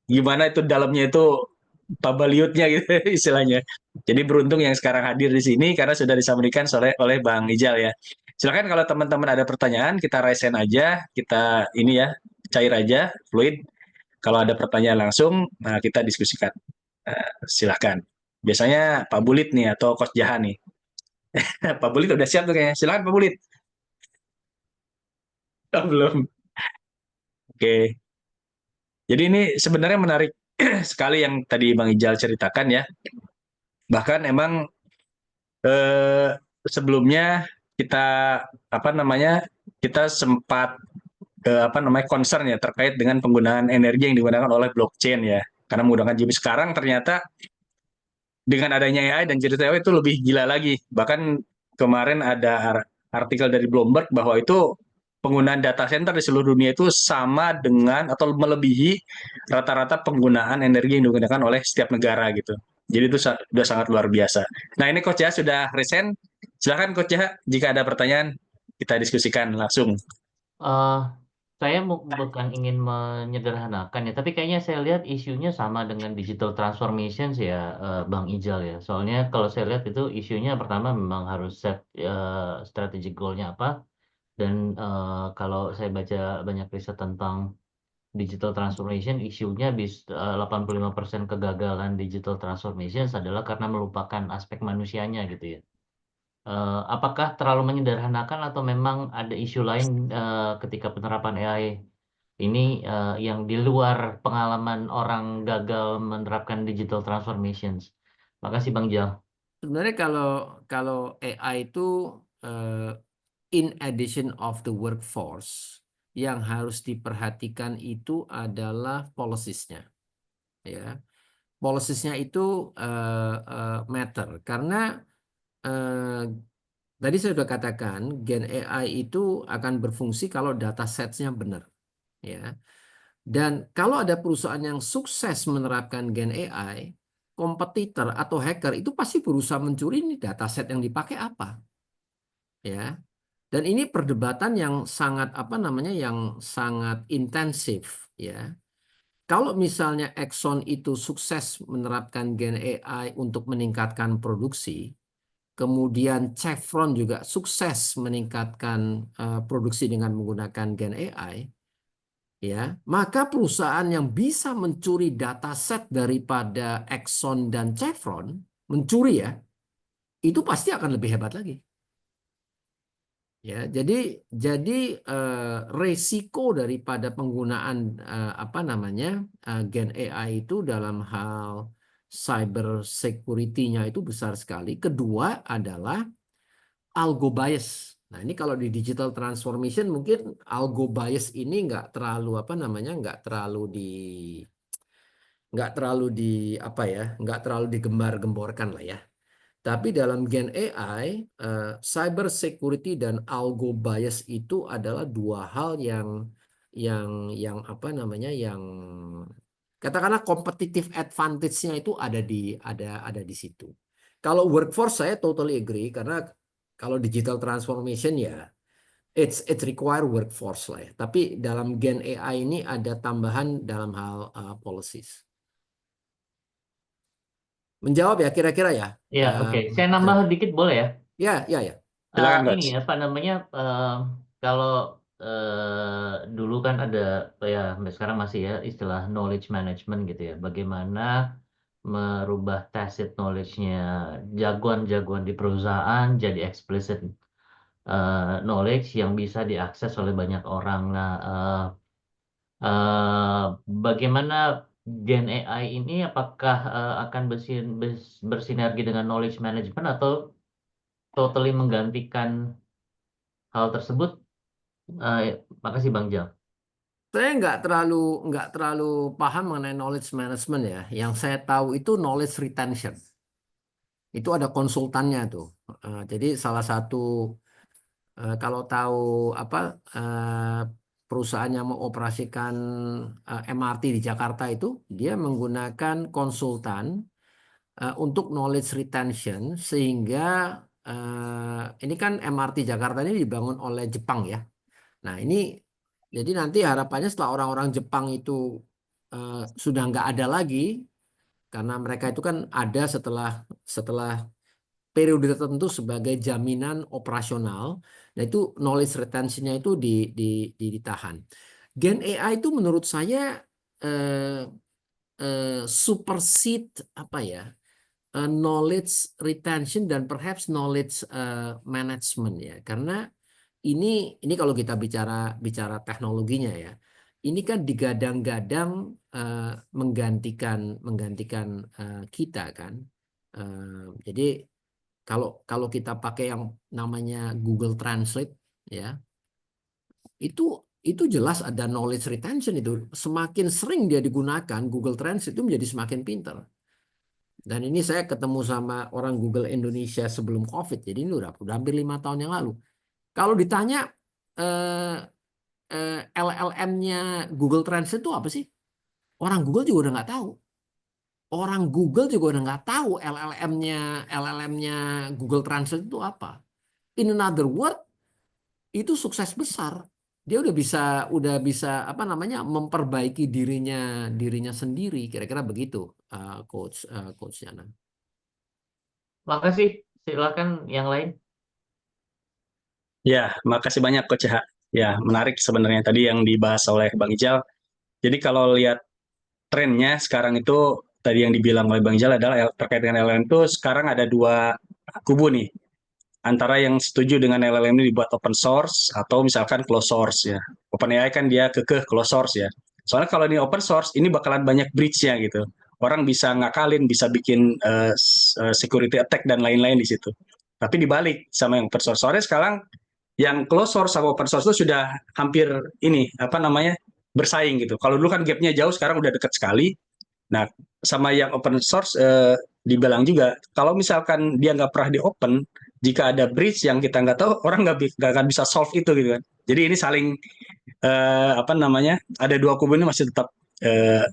Gimana itu dalamnya itu pabaliutnya gitu istilahnya. Jadi beruntung yang sekarang hadir di sini karena sudah disampaikan oleh Bang Ijal ya. Silakan kalau teman-teman ada pertanyaan kita raise aja, kita ini ya cair aja, fluid. Kalau ada pertanyaan langsung, nah kita diskusikan. Silakan. Biasanya Pak Bulit nih atau Coach Jahan nih. Pak Bulit udah siap tuh kayaknya. Silakan Pak Bulit. Oh, belum. Oke. Jadi ini sebenarnya menarik sekali yang tadi Bang Ijal ceritakan ya. Bahkan emang eh, sebelumnya kita apa namanya kita sempat apa namanya concern ya terkait dengan penggunaan energi yang digunakan oleh blockchain ya karena menggunakan GPU sekarang ternyata dengan adanya AI dan cerita AI itu lebih gila lagi bahkan kemarin ada artikel dari Bloomberg bahwa itu penggunaan data center di seluruh dunia itu sama dengan atau melebihi rata-rata penggunaan energi yang digunakan oleh setiap negara gitu. Jadi itu sudah sangat luar biasa. Nah ini Coach ya sudah present. Silakan Coach ya jika ada pertanyaan kita diskusikan langsung. Eh, saya bukan ingin menyederhanakan ya, tapi kayaknya saya lihat isunya sama dengan digital transformation sih ya, Bang Ijal ya. Soalnya kalau saya lihat itu isunya pertama memang harus set strategic goal-nya apa, dan kalau saya baca banyak riset tentang digital transformation, isunya 85% kegagalan digital transformation adalah karena melupakan aspek manusianya gitu ya. Apakah terlalu menyederhanakan atau memang ada isu lain ketika penerapan AI ini yang di luar pengalaman orang gagal menerapkan digital transformations? Makasih Bang Jal. Sebenarnya kalau AI itu eh, in addition of the workforce, yang harus diperhatikan itu adalah policies-nya, ya. Policies-nya itu matter karena eh, tadi saya sudah katakan Gen AI itu akan berfungsi kalau data sets-nya benar, ya. Dan kalau ada perusahaan yang sukses menerapkan Gen AI, kompetitor atau hacker itu pasti berusaha mencuri ini dataset yang dipakai apa, ya. Dan ini perdebatan yang sangat apa namanya yang sangat intensif, ya. Kalau misalnya Exxon itu sukses menerapkan Gen AI untuk meningkatkan produksi, kemudian Chevron juga sukses meningkatkan produksi dengan menggunakan Gen AI, ya, maka perusahaan yang bisa mencuri dataset daripada Exxon dan Chevron, mencuri ya, itu pasti akan lebih hebat lagi. Ya, resiko daripada penggunaan Gen AI itu dalam hal cyber security-nya itu besar sekali. Kedua adalah algo bias. Nah, ini kalau di digital transformation mungkin algo bias ini nggak terlalu digembar-gemborkan lah ya. Tapi dalam Gen AI, cyber security dan algo bias itu adalah dua hal yang katakanlah competitive advantage-nya itu ada di situ. Kalau workforce saya totally agree karena kalau digital transformation ya it's require workforce lah ya. Tapi dalam Gen AI ini ada tambahan dalam hal policies. Menjawab ya kira-kira ya. Ya, oke. Saya nambah dikit boleh ya? Ya. Silakan Ini coach. apa namanya? Kalau dulu kan ada ya sampai sekarang masih ya istilah knowledge management gitu ya. Bagaimana merubah tacit knowledge-nya jagoan-jagoan di perusahaan jadi explicit knowledge yang bisa diakses oleh banyak orang. Nah, bagaimana Gen AI ini apakah akan bersinergi dengan knowledge management atau totally menggantikan hal tersebut? Makasih Bang Jal. Saya nggak terlalu paham mengenai knowledge management ya. Yang saya tahu itu knowledge retention. Itu ada konsultannya tuh. Jadi salah satu kalau tahu apa perusahaan yang mengoperasikan MRT di Jakarta itu dia menggunakan konsultan untuk knowledge retention sehingga ini kan MRT Jakarta ini dibangun oleh Jepang ya. Nah, ini jadi nanti harapannya setelah orang-orang Jepang itu sudah nggak ada lagi, karena mereka itu kan ada setelah periode tertentu sebagai jaminan operasional. Nah, itu knowledge retention-nya itu ditahan. Gen AI itu menurut saya eh, supersede knowledge retention dan perhaps knowledge management ya, karena ini kalau kita bicara teknologinya ya, ini kan digadang-gadang menggantikan kita kan. Jadi kalau kita pakai yang namanya Google Translate ya, itu jelas ada knowledge retention itu. Semakin sering dia digunakan, Google Translate itu menjadi semakin pintar. Dan ini saya ketemu sama orang Google Indonesia sebelum COVID, jadi ini udah hampir 5 tahun yang lalu. Kalau ditanya LLM-nya Google Translate itu apa sih? Orang Google juga udah nggak tahu. Orang Google juga udah nggak tahu LLM-nya Google Translate itu apa. In another word, itu sukses besar. Dia udah bisa memperbaiki dirinya sendiri. Kira-kira begitu, Coach Yana. Makasih. Silakan yang lain. Ya, makasih banyak Coach H. Ya, menarik sebenarnya tadi yang dibahas oleh Bang Ijal. Jadi kalau lihat trennya sekarang itu tadi yang dibilang oleh Bang Ijal adalah terkait dengan LLM itu sekarang ada dua kubu nih. Antara yang setuju dengan LLM ini dibuat open source atau misalkan closed source ya. OpenAI kan dia kekeh closed source ya. Soalnya kalau ini open source ini bakalan banyak breach-nya gitu. Orang bisa ngakalin, bisa bikin security attack dan lain-lain di situ. Tapi dibalik sama yang open source. Soalnya sekarang yang closed source sama open source itu sudah hampir bersaing gitu. Kalau dulu kan gapnya jauh, sekarang udah dekat sekali. Nah, sama yang open source dibilang juga, kalau misalkan dia nggak pernah di open, jika ada breach yang kita nggak tahu, orang nggak akan bisa solve itu gitu kan. Jadi ini saling ada dua kubu ini masih tetap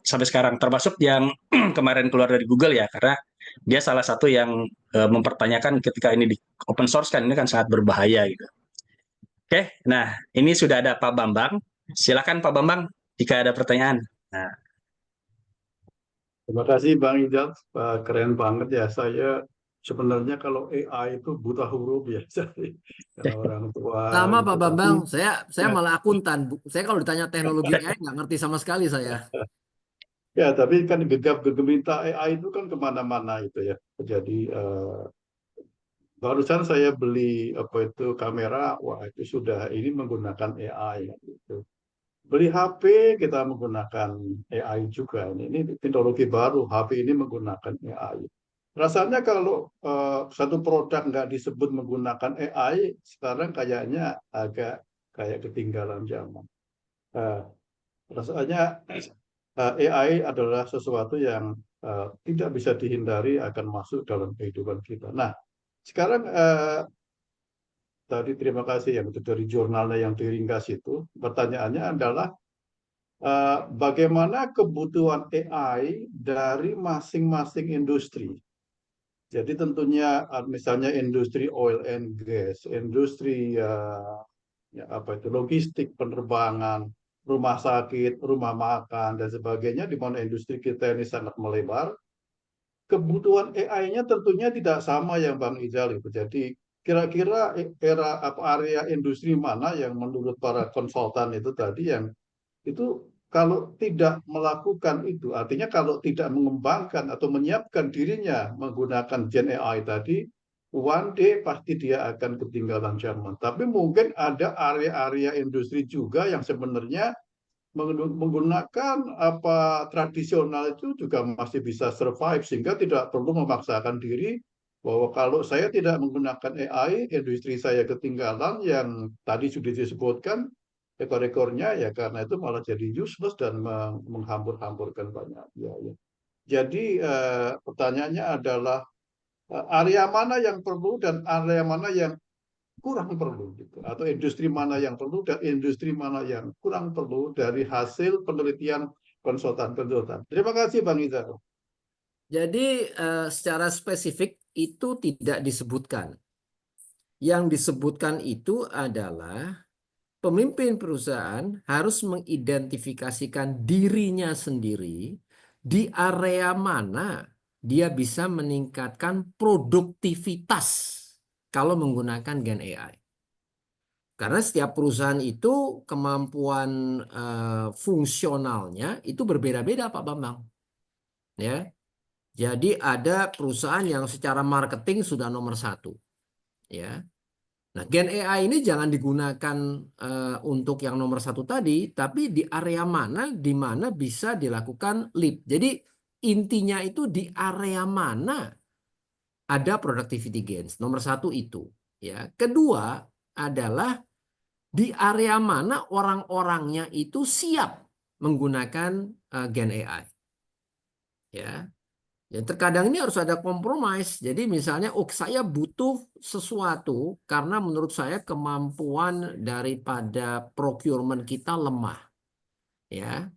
sampai sekarang, termasuk yang kemarin keluar dari Google ya, karena dia salah satu yang mempertanyakan ketika ini di open source kan, ini kan sangat berbahaya gitu. Oke, nah ini sudah ada Pak Bambang. Silakan Pak Bambang jika ada pertanyaan. Nah, Terima kasih Bang Ijal, keren banget ya. Saya sebenarnya kalau AI itu buta huruf ya, karena orang tua Sama itu. Pak Tapi Bambang, saya ya, malah akuntan. Saya kalau ditanya teknologi AI nggak ngerti sama sekali saya. ya, tapi kan gegap gegemita AI itu kan kemana-mana itu ya. Jadi barusan saya beli apa itu kamera, wah itu sudah ini menggunakan AI gitu. Beli HP kita menggunakan AI juga. Ini teknologi baru, HP ini menggunakan AI. Rasanya kalau satu produk nggak disebut menggunakan AI, sekarang kayaknya agak kayak ketinggalan zaman. Eh, Rasanya AI adalah sesuatu yang tidak bisa dihindari akan masuk dalam kehidupan kita. Nah, sekarang tadi terima kasih yang itu dari jurnalnya yang diringkas itu. Pertanyaannya adalah bagaimana kebutuhan AI dari masing-masing industri. Jadi tentunya misalnya industri oil and gas, industri ya apa itu logistik, penerbangan, rumah sakit, rumah makan dan sebagainya, di mana industri kita ini sangat melebar. Kebutuhan AI-nya tentunya tidak sama yang Bang Ijal itu. Jadi kira-kira era apa area industri mana yang menurut para konsultan itu tadi yang itu kalau tidak melakukan itu, artinya kalau tidak mengembangkan atau menyiapkan dirinya menggunakan Gen AI tadi, one day pasti dia akan ketinggalan zaman. Tapi mungkin ada area-area industri juga yang sebenarnya menggunakan apa tradisional itu juga masih bisa survive sehingga tidak perlu memaksakan diri bahwa kalau saya tidak menggunakan AI, industri saya ketinggalan yang tadi sudah disebutkan ekor-ekornya ya karena itu malah jadi useless dan menghambur-hamburkan banyak biaya. Jadi pertanyaannya adalah area mana yang perlu dan area mana yang kurang perlu gitu atau industri mana yang perlu dan industri mana yang kurang perlu dari hasil penelitian konsultan-konsultan. Terima kasih Bang Izal. Jadi secara spesifik itu tidak disebutkan. Yang disebutkan itu adalah pemimpin perusahaan harus mengidentifikasikan dirinya sendiri di area mana dia bisa meningkatkan produktivitas kalau menggunakan Gen AI. Karena setiap perusahaan itu kemampuan fungsionalnya itu berbeda-beda Pak Bambang. Ya, jadi ada perusahaan yang secara marketing sudah nomor 1. Ya. Nah, Gen AI ini jangan digunakan untuk yang nomor 1 tadi, tapi di area mana di mana bisa dilakukan leap. Jadi intinya itu di area mana ada productivity gains. Nomor 1 itu. Ya. Kedua adalah di area mana orang-orangnya itu siap menggunakan Gen AI. Ya. Ya, terkadang ini harus ada kompromis. Jadi misalnya, saya butuh sesuatu karena menurut saya kemampuan daripada procurement kita lemah, ya.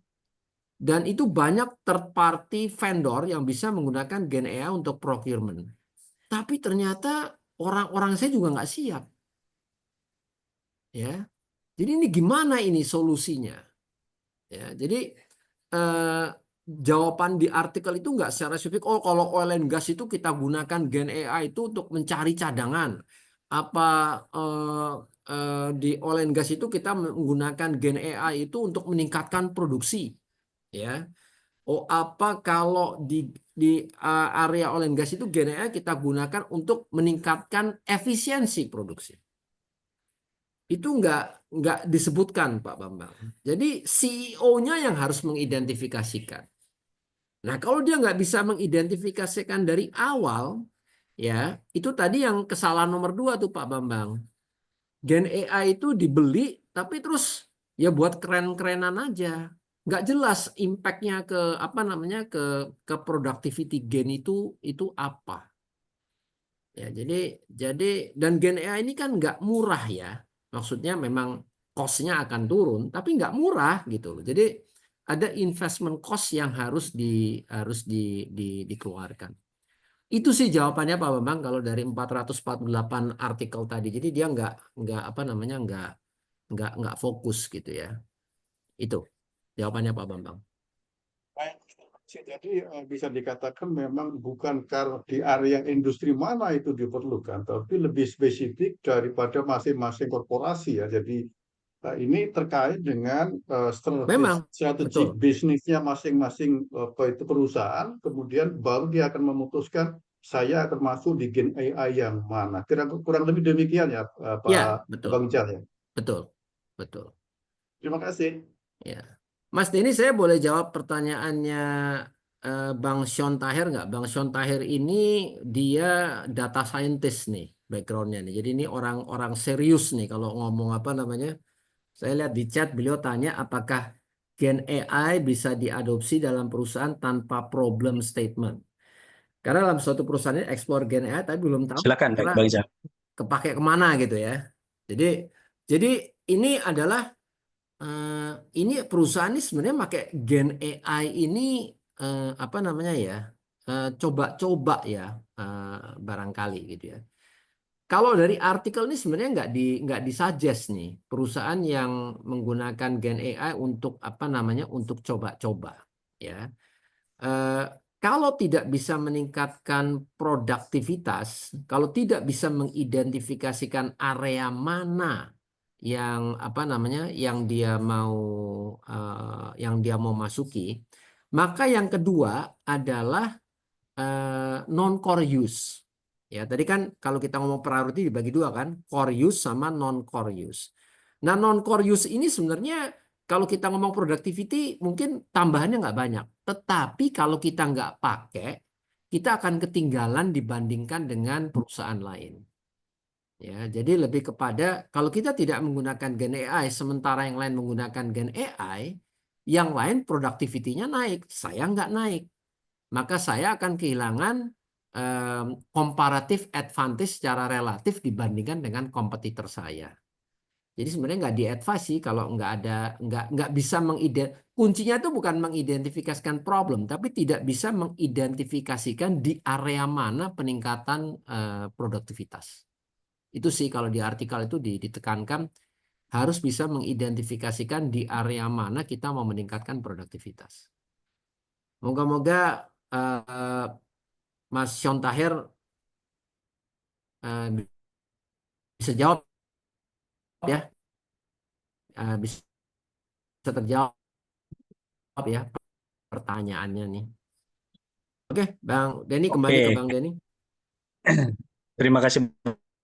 Dan itu banyak third party vendor yang bisa menggunakan Gen AI untuk procurement. Tapi ternyata orang-orang saya juga nggak siap, ya. Jadi ini gimana ini solusinya? Ya, jadi jawaban di artikel itu nggak secara spesifik, oh kalau oil and gas itu kita gunakan Gen AI itu untuk mencari cadangan. Apa di oil and gas itu kita menggunakan Gen AI itu untuk meningkatkan produksi. Ya. Oh apa kalau di area oil and gas itu Gen AI kita gunakan untuk meningkatkan efisiensi produksi. Itu nggak disebutkan Pak Bambang. Jadi CEO-nya yang harus mengidentifikasikan. Nah, kalau dia nggak bisa mengidentifikasikan dari awal, ya itu tadi yang kesalahan nomor 2 tuh Pak Bambang. Gen AI itu dibeli, tapi terus ya buat keren-kerenan aja. Nggak jelas impact-nya ke apa namanya ke productivity gain itu apa. Ya, jadi dan Gen AI ini kan nggak murah ya. Maksudnya memang cost-nya akan turun, tapi nggak murah gitu loh. Jadi ada investment cost yang harus dikeluarkan. Itu sih jawabannya Pak Bambang kalau dari 448 artikel tadi. Jadi dia nggak apa namanya nggak fokus gitu ya. Itu jawabannya Pak Bambang. Jadi bisa dikatakan memang bukan karena di area industri mana itu diperlukan, tapi lebih spesifik daripada masing-masing korporasi ya. Jadi ini terkait dengan Memang strategi betul. bisnisnya masing-masing itu perusahaan, kemudian baru dia akan memutuskan saya akan masuk di Gen AI yang mana. Kurang lebih demikian ya, Ya, Pak betul, Bang Ijal ya. betul, betul. Terima kasih. Ya, Mas Denny, saya boleh jawab pertanyaannya Bang Sean Tahir nggak? Bang Sean Tahir ini dia data scientist nih backgroundnya nih. Jadi ini orang-orang serius nih kalau ngomong apa namanya. Saya lihat di chat beliau tanya apakah Gen AI bisa diadopsi dalam perusahaan tanpa problem statement. Karena dalam suatu perusahaan ini explore Gen AI tapi belum tahu Silakan kira Bang Ijal. kepake kemana gitu ya. Jadi jadi ini adalah ini perusahaan ini sebenarnya pakai Gen AI ini apa namanya ya, coba-coba ya, barangkali gitu ya. Kalau dari artikel ini sebenarnya nggak disuggest nih perusahaan yang menggunakan Gen AI untuk apa namanya, untuk coba-coba ya. Eh, Kalau tidak bisa meningkatkan produktivitas, kalau tidak bisa mengidentifikasikan area mana yang apa namanya, yang dia mau masuki, maka yang kedua adalah non core use. Ya, tadi kan kalau kita ngomong priority dibagi dua kan, core use sama non core use. Nah, non core use ini sebenarnya kalau kita ngomong productivity mungkin tambahannya nggak banyak. Tetapi kalau kita nggak pakai, kita akan ketinggalan dibandingkan dengan perusahaan lain. Ya, jadi lebih kepada kalau kita tidak menggunakan Gen AI, sementara yang lain menggunakan Gen AI, yang lain productivity-nya naik, saya nggak naik. Maka saya akan kehilangan comparative advantage secara relatif dibandingkan dengan kompetitor saya. Jadi sebenarnya nggak di-advise sih kalau nggak bisa kuncinya itu bukan mengidentifikasikan problem, tapi tidak bisa mengidentifikasikan di area mana peningkatan produktivitas. Itu sih kalau di artikel itu ditekankan harus bisa mengidentifikasikan di area mana kita mau meningkatkan produktivitas. Moga-moga Mas Sean Tahir bisa jawab ya, bisa terjawab ya pertanyaannya nih. Oke, Bang Denny, kembali ke Oke, Bang Denny. terima kasih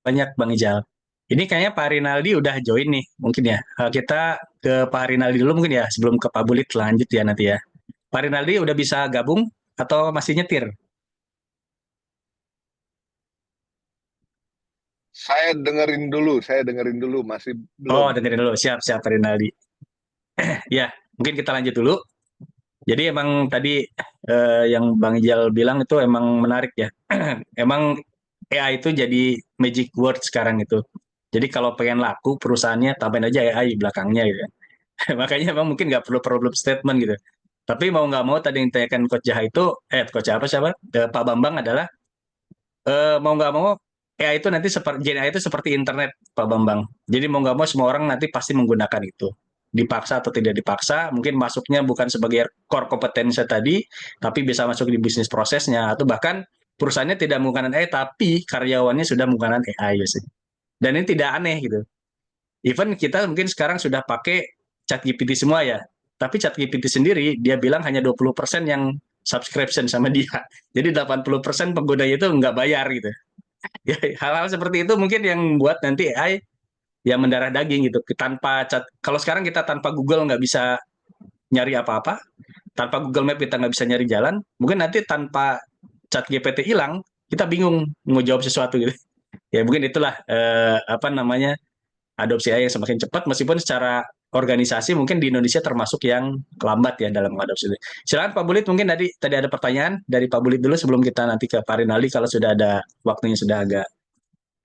banyak Bang Ijal. Ini kayaknya Pak Rinaldi udah join nih, mungkin ya. Kita ke Pak Rinaldi dulu mungkin ya, sebelum ke Pak Bulit lanjut ya nanti ya. Pak Rinaldi udah bisa gabung atau masih nyetir? Saya dengerin dulu, masih Oh, belum. dengerin dulu. Siap, siap Pak Rinaldi. Ya, mungkin kita lanjut dulu. Jadi emang tadi yang Bang Ijal bilang itu emang menarik ya. Emang AI itu jadi magic word sekarang itu. Jadi kalau pengen laku perusahaannya tambahin aja AI belakangnya gitu. Makanya emang mungkin nggak perlu problem statement gitu. Tapi mau nggak mau tadi yang ditanyakan Coach Jaha itu, Coach Jaha apa siapa? Pak Bambang adalah mau nggak mau AI itu nanti seperti Gen AI itu seperti internet Pak Bambang. Jadi mau nggak mau semua orang nanti pasti menggunakan itu. Dipaksa atau tidak dipaksa, mungkin masuknya bukan sebagai core kompetensi tadi, tapi bisa masuk di bisnis prosesnya atau bahkan perusahaannya tidak menggunakan AI tapi karyawannya sudah menggunakan AI biasanya. Dan ini tidak aneh gitu. Even kita mungkin sekarang sudah pakai ChatGPT semua ya, tapi ChatGPT sendiri dia bilang hanya 20% yang subscription sama dia. Jadi 80% pengguna itu nggak bayar gitu. Ya, hal-hal seperti itu mungkin yang buat nanti AI yang mendarah daging gitu. Kalau sekarang kita tanpa Google nggak bisa nyari apa-apa, tanpa Google Map kita nggak bisa nyari jalan, mungkin nanti tanpa ChatGPT hilang, kita bingung mau jawab sesuatu gitu. Ya mungkin itulah apa namanya adopsi AI yang semakin cepat, meskipun secara organisasi mungkin di Indonesia termasuk yang lambat ya dalam mengadopsi itu. Silakan Pak Bulit, mungkin tadi ada pertanyaan dari Pak Bulit dulu sebelum kita nanti ke Pak Rinaldi kalau sudah ada waktunya sudah agak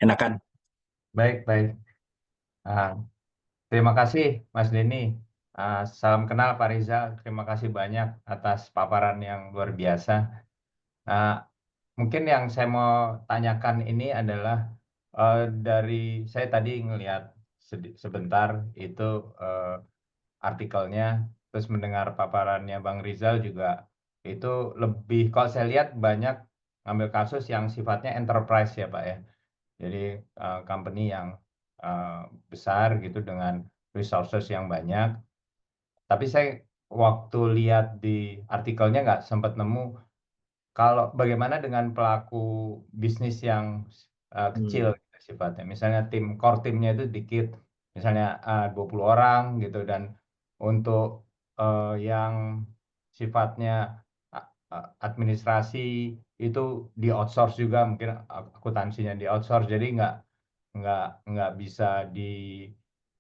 enakan. Baik, baik. Terima kasih, Mas Denny. Salam kenal, Pak Rizal. Terima kasih banyak atas paparan yang luar biasa. Mungkin yang saya mau tanyakan ini adalah dari saya tadi ngelihat sebentar itu artikelnya, terus mendengar paparannya Bang Rizal juga itu lebih, kalau saya lihat banyak ngambil kasus yang sifatnya enterprise ya Pak ya. Jadi company yang besar gitu dengan resources yang banyak. Tapi saya waktu lihat di artikelnya nggak sempat nemu Kalau bagaimana dengan pelaku bisnis yang kecil gitu sifatnya, misalnya core timnya itu dikit, misalnya 20 orang gitu, dan untuk yang sifatnya administrasi itu di outsource juga, mungkin akuntansinya di outsource, jadi nggak bisa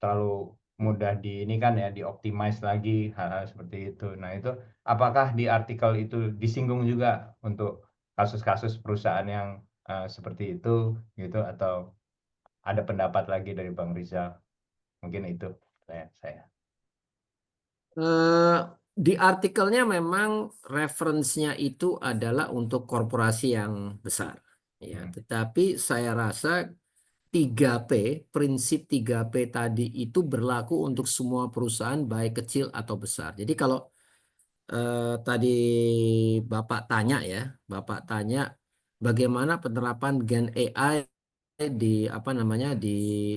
terlalu mudah ini kan ya, dioptimize lagi hal-hal seperti itu. Nah, itu apakah di artikel itu disinggung juga untuk kasus-kasus perusahaan yang seperti itu gitu, atau ada pendapat lagi dari Bang Rizal? Mungkin itu saya. Di artikelnya memang referensinya itu adalah untuk korporasi yang besar, ya. Tetapi saya rasa 3P, prinsip 3P tadi itu berlaku untuk semua perusahaan baik kecil atau besar. Jadi kalau tadi Bapak tanya bagaimana penerapan Gen AI di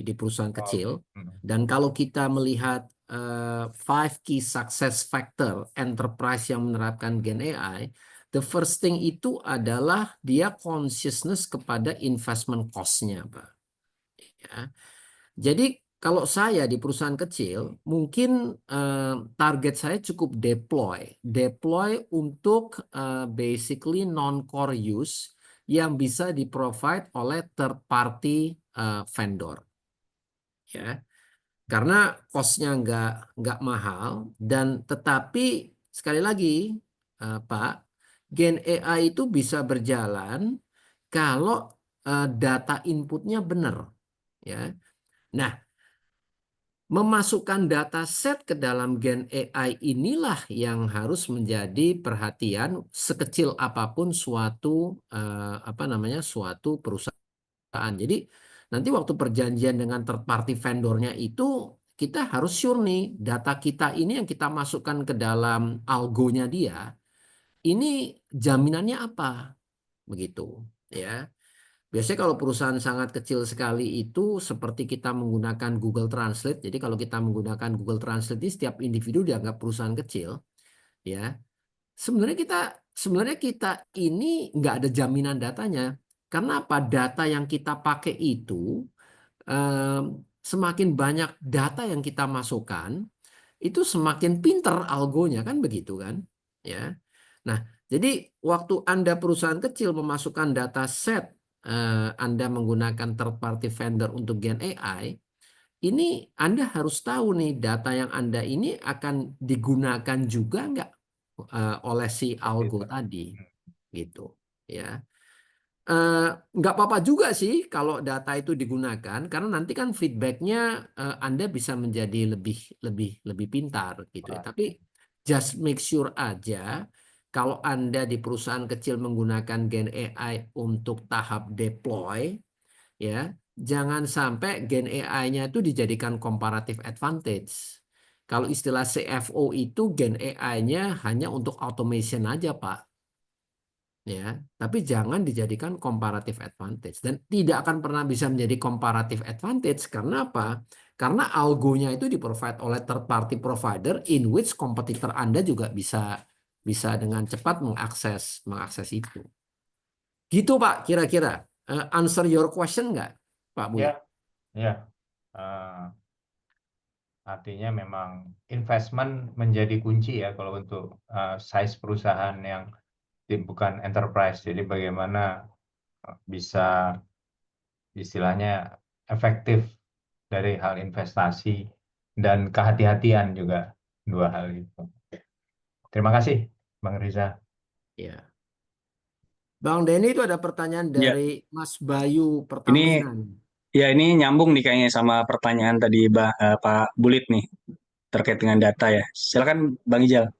di perusahaan kecil. Dan kalau kita melihat 5 key success factor enterprise yang menerapkan Gen AI, the first thing itu adalah dia consciousness kepada investment cost-nya, Pak. Ya. Jadi kalau saya di perusahaan kecil, mungkin target saya cukup deploy untuk basically non-core use yang bisa di-provide oleh third party vendor, ya. Karena cost-nya nggak mahal, dan tetapi sekali lagi Pak, Gen AI itu bisa berjalan kalau data inputnya benar, ya. Nah, memasukkan data set ke dalam Gen AI inilah yang harus menjadi perhatian sekecil apapun suatu suatu perusahaan. Jadi nanti waktu perjanjian dengan third party vendornya itu kita harus sure nih data kita ini yang kita masukkan ke dalam algonya dia, ini jaminannya apa, begitu, ya. Biasanya kalau perusahaan sangat kecil sekali itu seperti kita menggunakan Google Translate. Jadi kalau kita menggunakan Google Translate ini setiap individu dianggap perusahaan kecil, ya. Sebenarnya kita ini nggak ada jaminan datanya. Karena apa? Data yang kita pakai itu semakin banyak data yang kita masukkan, itu semakin pinter algonya, kan begitu kan, ya. Nah, jadi waktu Anda perusahaan kecil memasukkan data set Anda menggunakan third party vendor untuk Gen AI, ini Anda harus tahu nih data yang Anda ini akan digunakan juga nggak oleh si algo tadi, gitu, ya. Nggak apa-apa juga sih kalau data itu digunakan, karena nanti kan feedbacknya Anda bisa menjadi lebih pintar, gitu ya. Tapi just make sure aja kalau Anda di perusahaan kecil menggunakan Gen AI untuk tahap deploy, ya, jangan sampai Gen AI-nya itu dijadikan comparative advantage. Kalau istilah CFO itu Gen AI-nya hanya untuk automation aja, Pak. Ya, tapi jangan dijadikan comparative advantage, dan tidak akan pernah bisa menjadi comparative advantage. Karena apa? Karena algonya itu di-provide oleh third party provider in which kompetitor Anda juga bisa dengan cepat mengakses itu. Gitu Pak, kira-kira answer your question nggak, Pak Budi? Ya. Artinya memang investment menjadi kunci ya kalau untuk size perusahaan yang bukan enterprise. Jadi bagaimana bisa istilahnya efektif dari hal investasi dan kehati-hatian juga, dua hal itu. Terima kasih Bang Riza. Ya. Bang Denny, itu ada pertanyaan Ya, dari Mas Bayu ini Pertamina. ya ini nyambung nih kayaknya sama pertanyaan tadi Pak Bulit nih terkait dengan data ya. Silakan Bang Ijal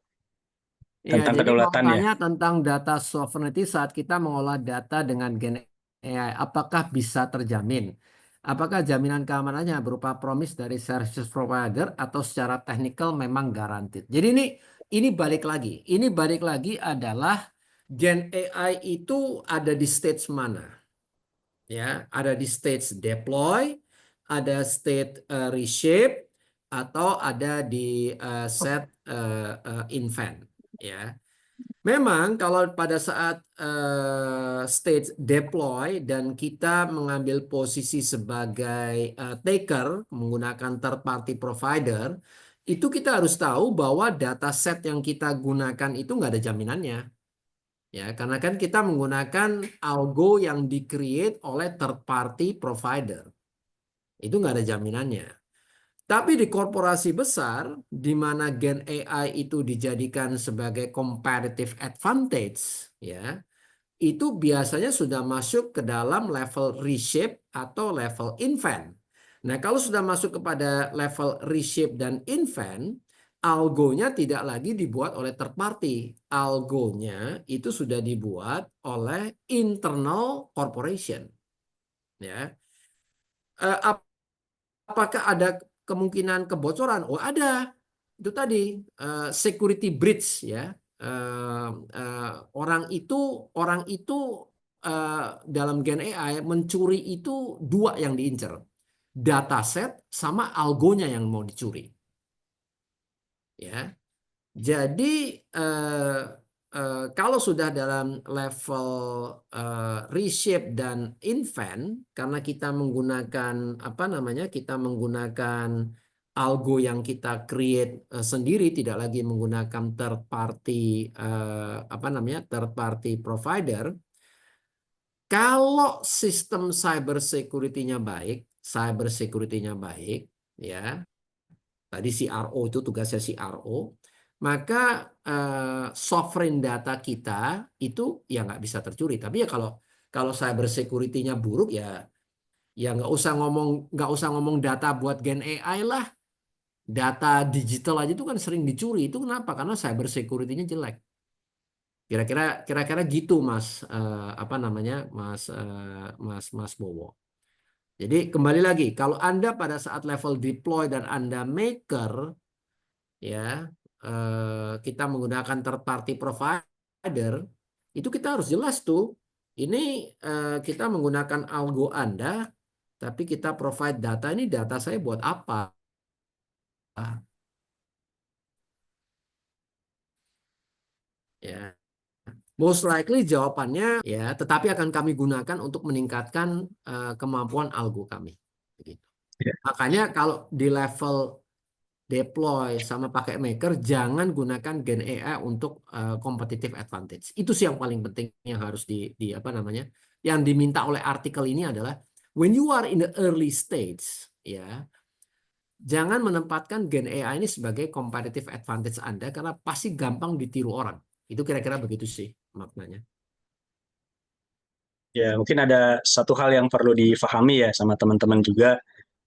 Ya, tentang jadi mau kedaulatan ya. tanya tentang data sovereignty saat kita mengolah data dengan Gen AI, apakah bisa terjamin? Apakah jaminan keamanannya berupa promise dari service provider atau secara teknikal memang guaranteed? Jadi ini balik lagi. Ini balik lagi adalah Gen AI itu ada di stage mana? Ya, ada di stage deploy, ada state reshape, atau ada di set invent, ya. Memang kalau pada saat stage deploy dan kita mengambil posisi sebagai taker menggunakan third party provider, itu kita harus tahu bahwa dataset yang kita gunakan itu nggak ada jaminannya. Ya, karena kan kita menggunakan algo yang di-create oleh third party provider. Itu nggak ada jaminannya. Tapi di korporasi besar, di mana Gen AI itu dijadikan sebagai competitive advantage, ya, itu biasanya sudah masuk ke dalam level reshape atau level invent. Nah, kalau sudah masuk kepada level reshape dan invent, algonya tidak lagi dibuat oleh third party. Algonya itu sudah dibuat oleh internal corporation. Ya. Apakah ada kemungkinan kebocoran? Oh, ada. Itu tadi security breach, ya. Orang itu dalam Gen AI mencuri itu dua yang diincar, dataset sama algonya yang mau dicuri. Ya, jadi kalau sudah dalam level reshape dan invent, karena kita menggunakan kita menggunakan algo yang kita create sendiri, tidak lagi menggunakan third party third party provider. Kalau sistem cyber security-nya baik, ya. Tadi CRO itu tugasnya CRO, maka sovereign data kita itu ya nggak bisa tercuri. Tapi ya kalau cyber security-nya buruk, ya nggak usah ngomong data buat Gen AI lah. Data digital aja itu kan sering dicuri. Itu kenapa? Karena cyber security-nya jelek. Kira-kira gitu, Mas Mas Bowo. Jadi kembali lagi, kalau Anda pada saat level deploy dan Anda maker, ya, kita menggunakan third party provider, itu kita harus jelas tuh, ini kita menggunakan algo Anda, tapi kita provide data, ini data saya buat apa? Ya, most likely jawabannya ya, tetapi akan kami gunakan untuk meningkatkan kemampuan algo kami. Begitu. Ya. Makanya kalau di level deploy sama pakai maker, jangan gunakan Gen AI untuk competitive advantage. Itu sih yang paling penting yang harus yang diminta oleh artikel ini adalah when you are in the early stage, ya, jangan menempatkan Gen AI ini sebagai competitive advantage Anda karena pasti gampang ditiru orang. Itu kira-kira begitu sih maknanya. Ya, mungkin ada satu hal yang perlu difahami ya sama teman-teman juga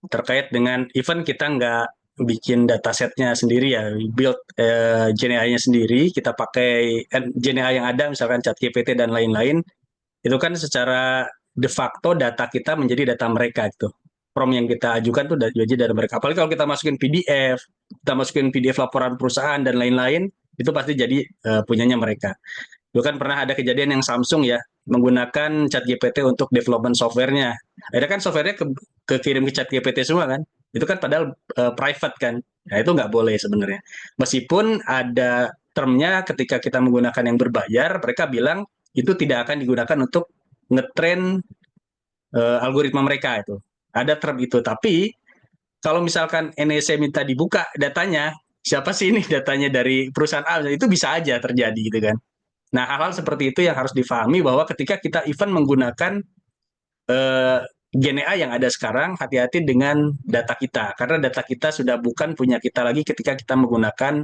terkait dengan event kita nggak bikin datasetnya sendiri ya, build Gen AI-nya sendiri, kita pakai Gen AI yang ada, misalkan ChatGPT dan lain-lain, itu kan secara de facto data kita menjadi data mereka gitu. Prompt yang kita ajukan tuh jadi dari mereka. Apalagi kalau kita masukin PDF, kita masukin PDF laporan perusahaan dan lain-lain, itu pasti jadi punyanya mereka. Dulu kan pernah ada kejadian yang Samsung ya menggunakan ChatGPT untuk development software-nya. Akhirnya kan software-nya kekirim ke ChatGPT semua kan. Itu kan padahal private kan. Nah, itu nggak boleh sebenarnya. Meskipun ada termnya ketika kita menggunakan yang berbayar, mereka bilang itu tidak akan digunakan untuk ngetrain algoritma mereka itu. Ada term itu. Tapi kalau misalkan NEC minta dibuka datanya, siapa sih ini datanya dari perusahaan A, itu bisa aja terjadi gitu kan. Nah, hal-hal seperti itu yang harus difahami bahwa ketika kita even menggunakan Gen AI yang ada sekarang, hati-hati dengan data kita. Karena data kita sudah bukan punya kita lagi ketika kita menggunakan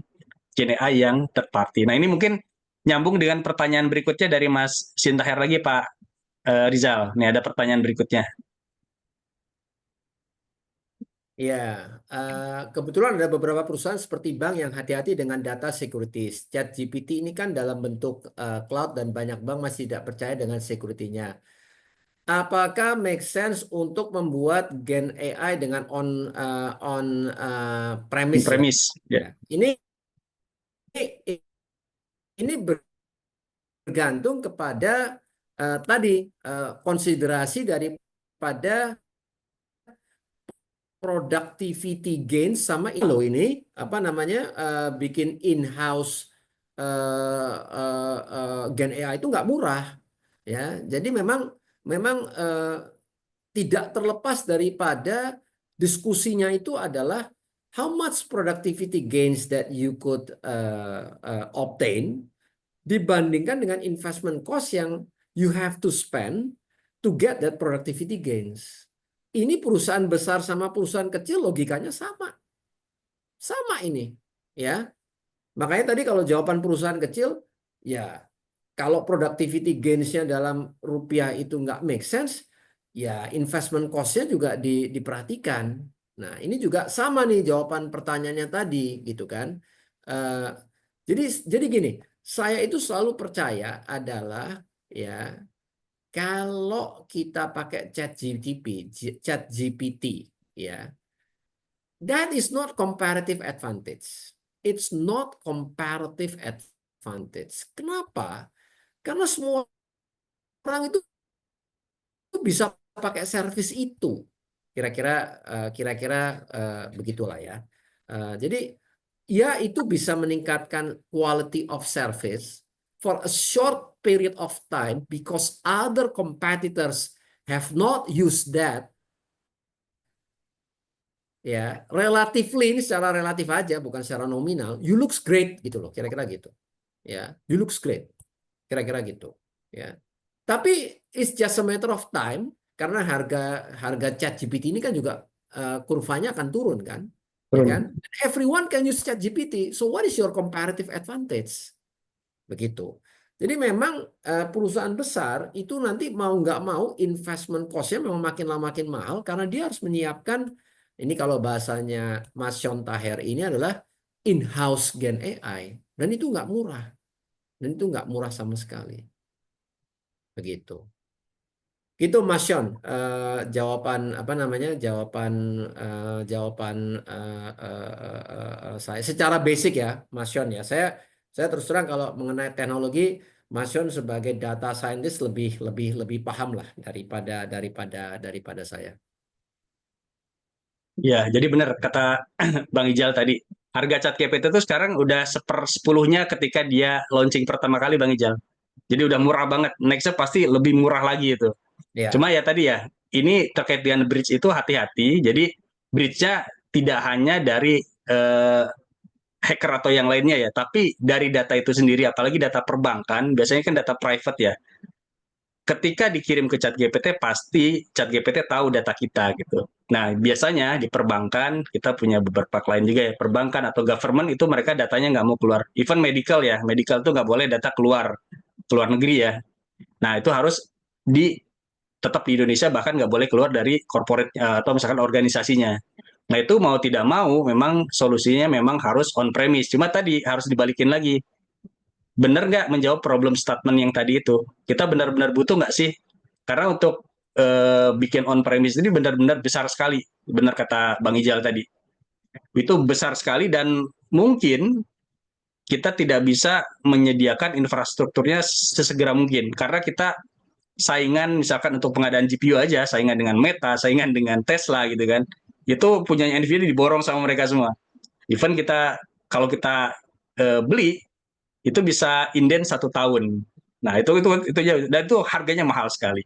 Gen AI yang third party. Nah, ini mungkin nyambung dengan pertanyaan berikutnya dari Mas Sintaher lagi, Pak Rizal. Nih ada pertanyaan berikutnya. Ya, kebetulan ada beberapa perusahaan seperti bank yang hati-hati dengan data securities. ChatGPT ini kan dalam bentuk cloud dan banyak bank masih tidak percaya dengan security-nya. Apakah make sense untuk membuat Gen AI dengan premise ya? Premis. Ya. Ini bergantung kepada tadi konsiderasi daripada productivity gain sama ini bikin in-house Gen AI itu nggak murah, ya. Jadi memang tidak terlepas daripada diskusinya itu adalah how much productivity gains that you could obtain dibandingkan dengan investment cost yang you have to spend to get that productivity gains. Ini perusahaan besar sama perusahaan kecil logikanya sama ini, ya. Makanya tadi kalau jawaban perusahaan kecil, ya kalau productivity gains-nya dalam rupiah itu nggak make sense, ya investment cost-nya juga diperhatikan. Nah, ini juga sama nih jawaban pertanyaannya tadi, gitu kan. Eh, jadi gini, saya itu selalu percaya adalah ya kalau kita pakai ChatGPT, ya, that is not comparative advantage. It's not comparative advantage. Kenapa? Karena semua orang itu bisa pakai servis itu. Kira-kira begitulah ya. Jadi ya itu bisa meningkatkan quality of service for a short period of time because other competitors have not used that. Ya, relatively ini secara relatif aja, bukan secara nominal. You looks great gitu loh, kira-kira gitu. Ya, you looks great, kira-kira gitu. Ya, tapi it's just a matter of time karena harga ChatGPT ini kan juga kurvanya akan turun kan, ya kan? Everyone can use ChatGPT. So what is your comparative advantage? Begitu. Jadi memang perusahaan besar itu nanti mau nggak mau investment cost-nya memang makin lama makin mahal karena dia harus menyiapkan, ini kalau bahasanya Mas Sean Taher ini adalah in-house Gen AI, dan itu nggak murah, sama sekali. Begitu. Gitu Mas Sean, jawaban saya secara basic ya Mas Sean ya. Saya terus terang kalau mengenai teknologi, Mas Sean sebagai data scientist lebih paham lah daripada saya. Ya, jadi benar kata Bang Ijal tadi. Harga ChatGPT itu sekarang udah 1/10-nya ketika dia launching pertama kali, Bang Ijal. Jadi udah murah banget. Next-nya pasti lebih murah lagi itu. Ya. Cuma ya tadi ya, ini terkait dengan bridge itu hati-hati. Jadi bridge-nya tidak hanya dari hacker atau yang lainnya ya, tapi dari data itu sendiri, apalagi data perbankan, biasanya kan data private ya. Ketika dikirim ke ChatGPT, pasti ChatGPT tahu data kita gitu. Nah, biasanya di perbankan, kita punya beberapa klien juga ya, perbankan atau government itu mereka datanya nggak mau keluar. Even medical ya, medical tuh nggak boleh data keluar negeri ya. Nah, itu harus tetap di Indonesia, bahkan nggak boleh keluar dari corporate atau misalkan organisasinya. Nah, itu mau tidak mau memang solusinya memang harus on premise. Cuma tadi harus dibalikin lagi. Benar nggak menjawab problem statement yang tadi itu? Kita benar-benar butuh nggak sih? Karena untuk bikin on premise ini benar-benar besar sekali. Benar kata Bang Ijal tadi. Itu besar sekali dan mungkin kita tidak bisa menyediakan infrastrukturnya sesegera mungkin. Karena kita saingan misalkan untuk pengadaan GPU aja, saingan dengan Meta, saingan dengan Tesla gitu kan. Itu punyanya Nvidia diborong sama mereka semua. Even kalau kita beli itu bisa inden 1 tahun. Nah itu dan itu harganya mahal sekali.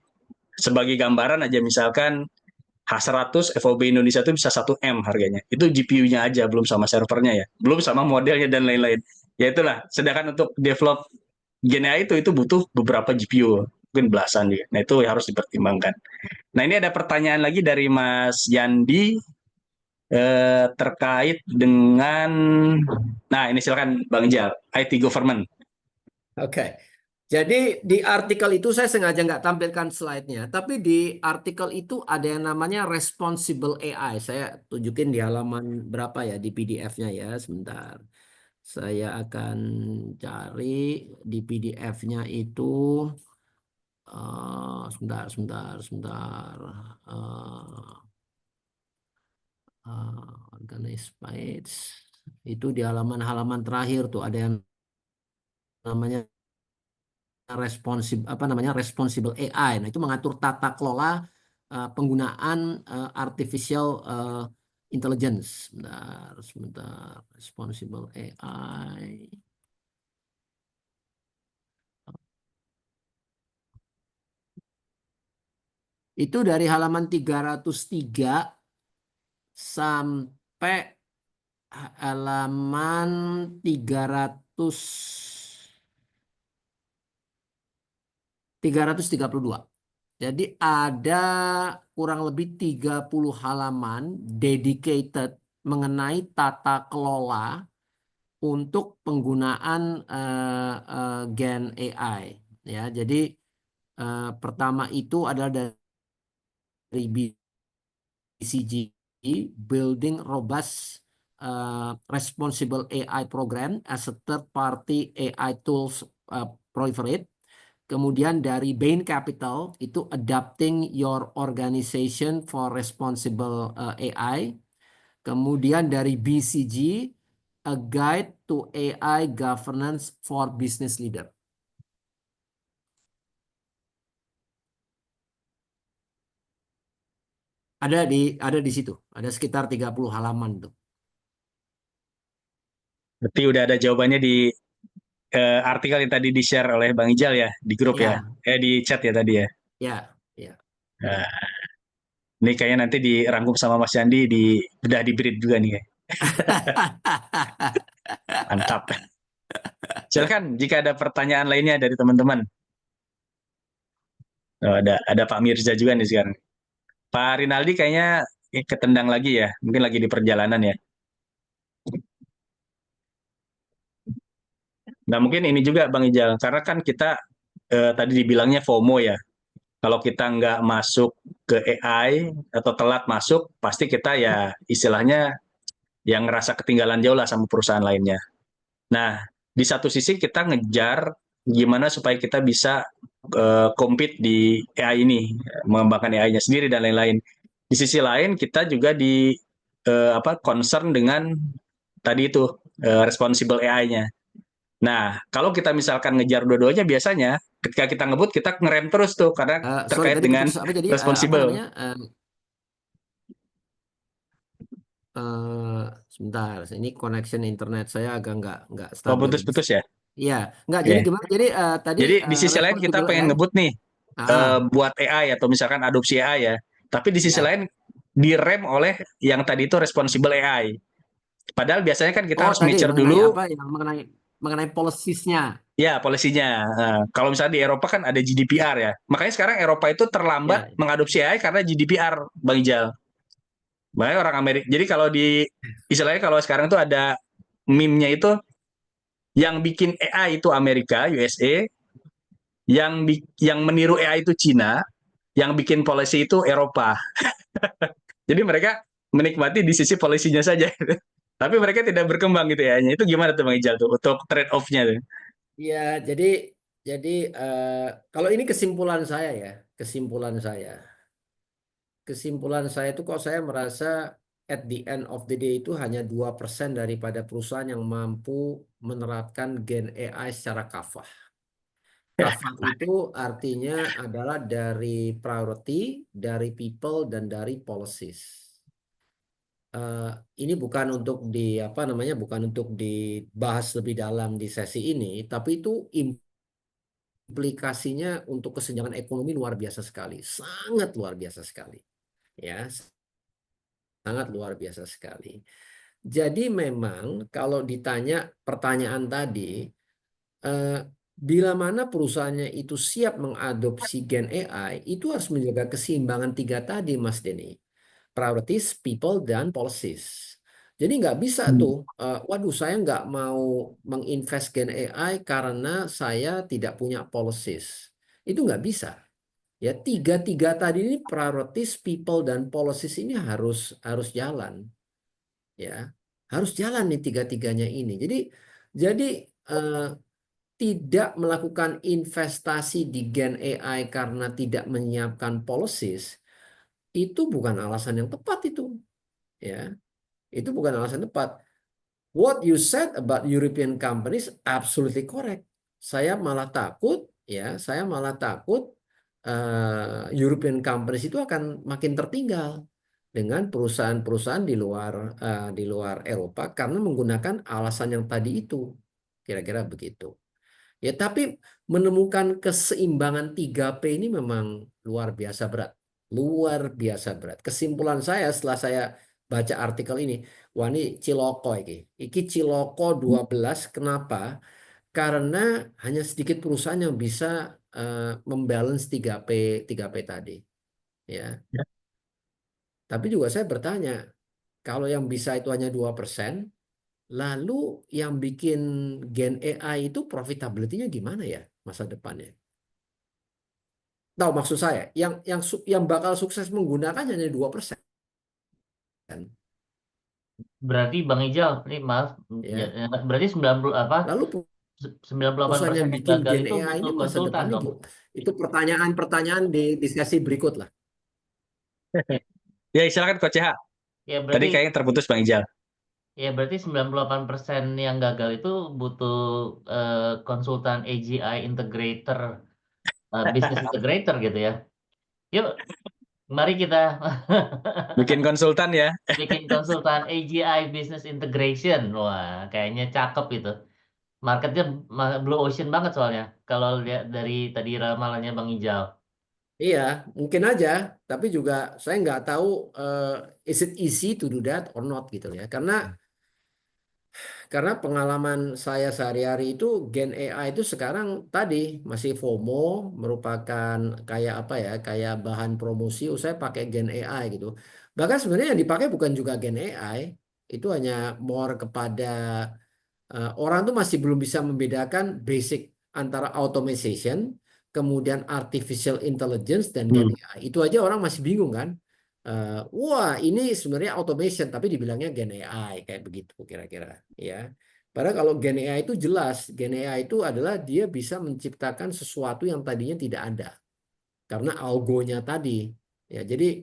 Sebagai gambaran aja misalkan H100 FOB Indonesia itu bisa 1 M harganya. Itu GPU-nya aja, belum sama servernya ya, belum sama modelnya dan lain-lain. Ya itulah. Sedangkan untuk develop Gen AI itu butuh beberapa GPU, mungkin belasan juga. Nah itu harus dipertimbangkan. Nah ini ada pertanyaan lagi dari Mas Yandi terkait dengan, nah ini silakan Bang Ijal, IT government. Oke. Jadi di artikel itu saya sengaja nggak tampilkan slide-nya, tapi di artikel itu ada yang namanya responsible AI. Saya tunjukin di halaman berapa ya di PDF-nya ya, sebentar. Saya akan cari di PDF-nya itu, sebentar. Organize page. Itu di halaman terakhir tuh ada yang namanya responsible AI. Nah, itu mengatur tata kelola penggunaan artificial intelligence. Sebentar. Responsible AI. Itu dari halaman 303 sampai halaman 332. Jadi ada kurang lebih 30 halaman dedicated mengenai tata kelola untuk penggunaan Gen AI. Ya, jadi pertama itu adalah dari BCG, Building Robust Responsible AI Program as a Third Party AI Tools Proliferate. Kemudian dari Bain Capital itu Adapting Your Organization for Responsible AI. Kemudian dari BCG A Guide to AI Governance for Business Leader. Ada di situ, ada sekitar 30 halaman tuh. Berarti udah ada jawabannya di artikel yang tadi di-share oleh Bang Ijal ya di grup ya. Di chat ya tadi ya. Ya. Nah, ini kayaknya nanti dirangkum sama Mas Yandi udah di-breed juga nih. Mantap. Silakan jika ada pertanyaan lainnya dari teman-teman. Oh, ada Pak Mirza juga nih sekarang. Pak Rinaldi kayaknya ketendang lagi ya, mungkin lagi di perjalanan ya. Nah mungkin ini juga Bang Ijal, karena kan kita tadi dibilangnya FOMO ya. Kalau kita nggak masuk ke AI atau telat masuk, pasti kita ya istilahnya yang ngerasa ketinggalan jauh lah sama perusahaan lainnya. Nah, di satu sisi kita ngejar gimana supaya kita bisa compete di AI ini, mengembangkan AI-nya sendiri dan lain-lain. Di sisi lain kita juga concern dengan tadi itu responsible AI-nya. Nah, kalau kita misalkan ngejar dua-duanya biasanya ketika kita ngebut kita ngerem terus tuh karena Sorry, terkait tadi dengan putus apa jadi apa responsible. namanya? Sebentar, ini connection internet saya agak nggak Oh, stabil. putus-putus ya? Iya, nggak. Oke. Jadi gimana? Jadi tadi Jadi di sisi lain kita responsible pengen AI. ngebut nih buat AI atau misalkan adopsi AI ya. Tapi di sisi Ya. lain direm oleh yang tadi itu responsible AI. Padahal biasanya kan kita Oh, harus tadi ngecer mengenai dulu apa yang mengenai policies-nya. ya polisinya. Kalau misalnya di Eropa kan ada GDPR ya. Makanya sekarang Eropa itu terlambat Ya. mengadopsi AI karena GDPR, Bang Ijal. Makanya orang Amerika. Jadi kalau istilahnya kalau sekarang tuh ada meme-nya itu yang bikin AI itu Amerika, USA, yang meniru AI itu Cina, yang bikin policy itu Eropa. Jadi mereka menikmati di sisi polisinya saja. Tapi mereka tidak berkembang gitu ya. Itu gimana tuh Bang Ijal tuh untuk trade off-nya tuh? Iya, jadi kalau ini kesimpulan saya ya, kesimpulan saya itu kok saya merasa at the end of the day itu hanya 2% daripada perusahaan yang mampu menerapkan Gen AI secara kafah. Kafah itu artinya adalah dari priority, dari people, dan dari policies. Ini bukan untuk bukan untuk dibahas lebih dalam di sesi ini, tapi itu implikasinya untuk kesenjangan ekonomi luar biasa sekali, sangat luar biasa sekali, ya, sangat luar biasa sekali. Jadi memang kalau ditanya pertanyaan tadi, bila mana perusahaannya itu siap mengadopsi Gen AI, itu harus menjaga keseimbangan 3 tadi, Mas Denny. Priorities, people, dan policies. Jadi nggak bisa tuh, waduh saya nggak mau menginvest Gen AI karena saya tidak punya policies. Itu nggak bisa. Ya, 3 tadi ini priorities, people, dan policies ini harus jalan. Ya, harus jalan nih 3-3-nya ini. Jadi tidak melakukan investasi di Gen AI karena tidak menyiapkan policies itu bukan alasan yang tepat itu, ya. Itu bukan alasan tepat. What you said about European companies absolutely correct. Saya malah takut European companies itu akan makin tertinggal dengan perusahaan-perusahaan di luar Eropa karena menggunakan alasan yang tadi itu. Kira-kira begitu. Ya, tapi menemukan keseimbangan 3P ini memang luar biasa berat. luar biasa berat. Kesimpulan saya setelah saya baca artikel ini, wah ini ciloko iki. Iki ciloko 12. Kenapa? Karena hanya sedikit perusahaan yang bisa membalance 3P tadi. Ya. Ya. Tapi juga saya bertanya, kalau yang bisa itu hanya 2%, lalu yang bikin Gen AI itu profitability-nya gimana ya masa depannya? Tahu maksud saya, yang bakal sukses menggunakan hanya 2%. Berarti Bang Ijal, ini maaf, Ya. berarti 90 apa? Lalu 98% perusahaan yang yang bikin gagal Gen itu AI ini butuh masa konsultan depannya dong. itu pertanyaan-pertanyaan di sesi berikut lah. Ya, silakan Coach CH. Ya Tadi berarti kayaknya terputus Bang Ijal. ya berarti 98% yang gagal itu butuh konsultan AGI integrator, business integrator gitu ya. Yuk, mari kita Bikin konsultan ya. bikin konsultan AGI business integration. Wah, kayaknya cakep itu. Marketnya blue ocean banget soalnya. Kalau lihat dari tadi ramalannya Bang Ijal. Iya, mungkin aja, tapi juga saya nggak tahu is it easy to do that or not gitu ya. Karena pengalaman saya sehari-hari itu Gen AI itu sekarang tadi masih FOMO, merupakan kayak apa ya, kayak bahan promosi. Oh, saya pakai Gen AI gitu. Bahkan sebenarnya yang dipakai bukan juga Gen AI, itu hanya more kepada orang tuh masih belum bisa membedakan basic antara automation, kemudian artificial intelligence dan Gen Hmm. AI. Itu aja orang masih bingung kan. Wah, ini sebenarnya automation tapi dibilangnya Gen AI kayak begitu kira-kira ya. Padahal kalau Gen AI itu jelas, Gen AI itu adalah dia bisa menciptakan sesuatu yang tadinya tidak ada karena algonya tadi. Ya, jadi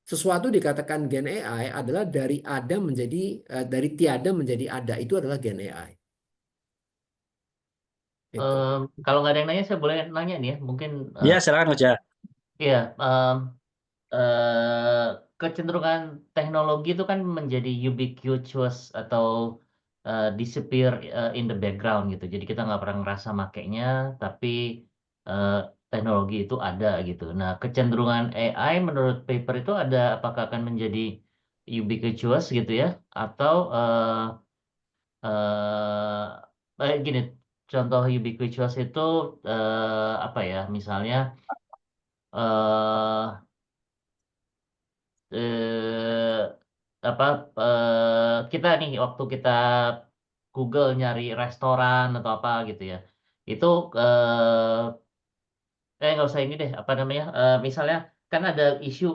sesuatu dikatakan Gen AI adalah dari tiada menjadi ada. Itu adalah Gen AI. Itu. Kalau nggak ada yang nanya, saya boleh nanya nih ya. Mungkin Ya, silakan Coach CH. ya eh, kecenderungan teknologi itu kan menjadi ubiquitous atau disappear in the background gitu. Jadi kita nggak pernah ngerasa makainya, tapi eh, teknologi itu ada gitu. Nah, kecenderungan AI menurut paper itu ada apakah akan menjadi ubiquitous gitu ya, atau gini, contoh ubiquitous itu apa ya? Misalnya eh eh, apa kita nih waktu kita Google nyari restoran atau apa gitu ya, itu nggak usah ini deh apa namanya, misalnya kan ada isu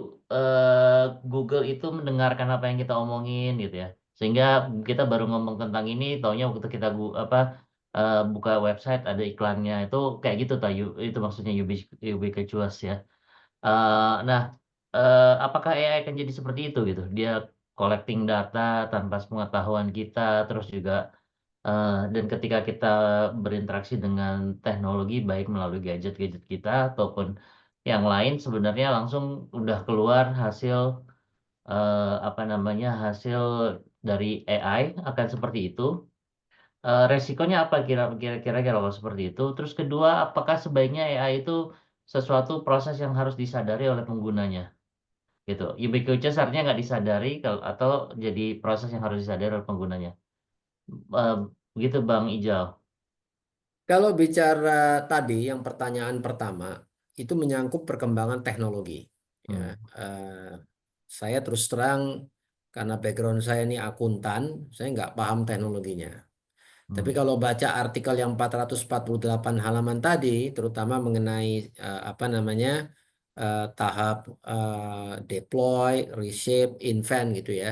Google itu mendengarkan apa yang kita omongin gitu ya, sehingga kita baru ngomong tentang ini taunya waktu kita buka website ada iklannya, itu kayak gitu itu maksudnya ubiquitous ya. Nah, apakah AI akan jadi seperti itu gitu? Dia collecting data tanpa sepengetahuan kita, terus juga dan ketika kita berinteraksi dengan teknologi baik melalui gadget-gadget kita ataupun yang lain, sebenarnya langsung udah keluar hasil apa namanya, hasil dari AI akan seperti itu. Resikonya apa kira-kira kalau seperti itu? Terus kedua, apakah sebaiknya AI itu sesuatu proses yang harus disadari oleh penggunanya? Gitu. Ubiquitous artinya nggak disadari atau jadi proses yang harus disadari oleh penggunanya. Eh, Begitu Bang Ijal. Kalau bicara tadi yang pertanyaan pertama itu menyangkut perkembangan teknologi. Ya, Hmm. eh, saya terus terang karena background saya ini akuntan, saya nggak paham teknologinya. Tapi Hmm. kalau baca artikel yang 448 halaman tadi, terutama mengenai apa namanya tahap deploy, reshape, invent gitu ya.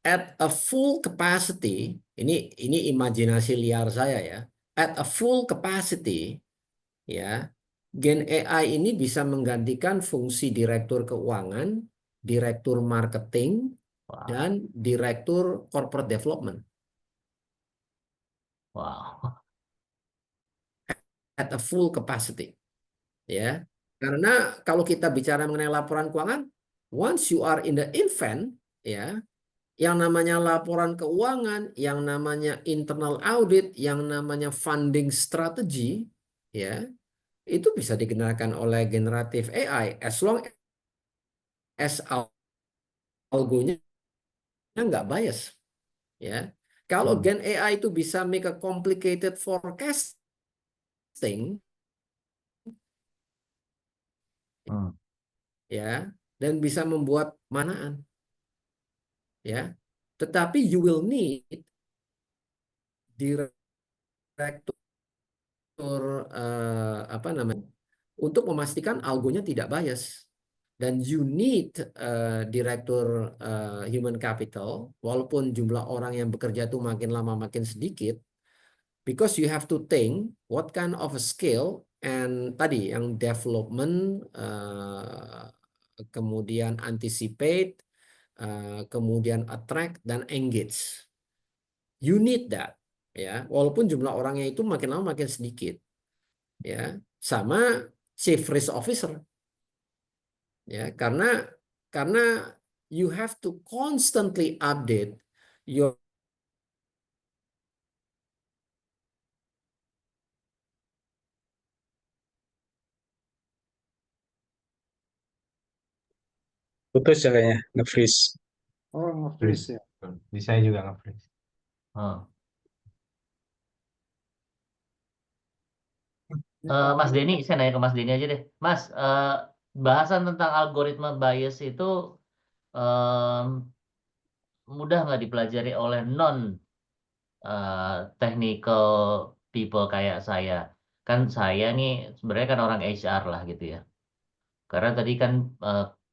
At a full capacity, ini imajinasi liar saya ya. At a full capacity, ya, Gen AI ini bisa menggantikan fungsi direktur keuangan, direktur marketing, Wah, dan direktur corporate development. wow. At a full capacity. Ya, karena kalau kita bicara mengenai laporan keuangan, once you are in the event, ya, yang namanya laporan keuangan, yang namanya internal audit, yang namanya funding strategy, ya, itu bisa digunakan oleh generative AI as long as algonya nggak bias, ya. Kalau Hmm. Gen AI itu bisa make a complicated forecasting, Hmm. ya, dan bisa membuat manaan, ya. Tetapi you will need direktur apa namanya untuk memastikan algonya tidak bias. Dan you need direktur human capital, walaupun jumlah orang yang bekerja itu makin lama makin sedikit, because you have to think what kind of a skill and tadi yang development, kemudian anticipate, kemudian attract dan engage. You need that, ya. Walaupun jumlah orangnya itu makin lama makin sedikit, ya. Sama chief risk officer, ya, karena you have to constantly update your Putus ya kayaknya, nge-freeze. Oh, nge-freeze ya. Di saya juga nge-freeze. Oh. Mas Denny, saya nanya ke Mas Denny aja deh. Mas, bahasan tentang algoritma bias itu em, mudah nggak dipelajari oleh non technical people kayak saya? Kan saya nih sebenarnya kan orang HR lah gitu ya. Karena tadi kan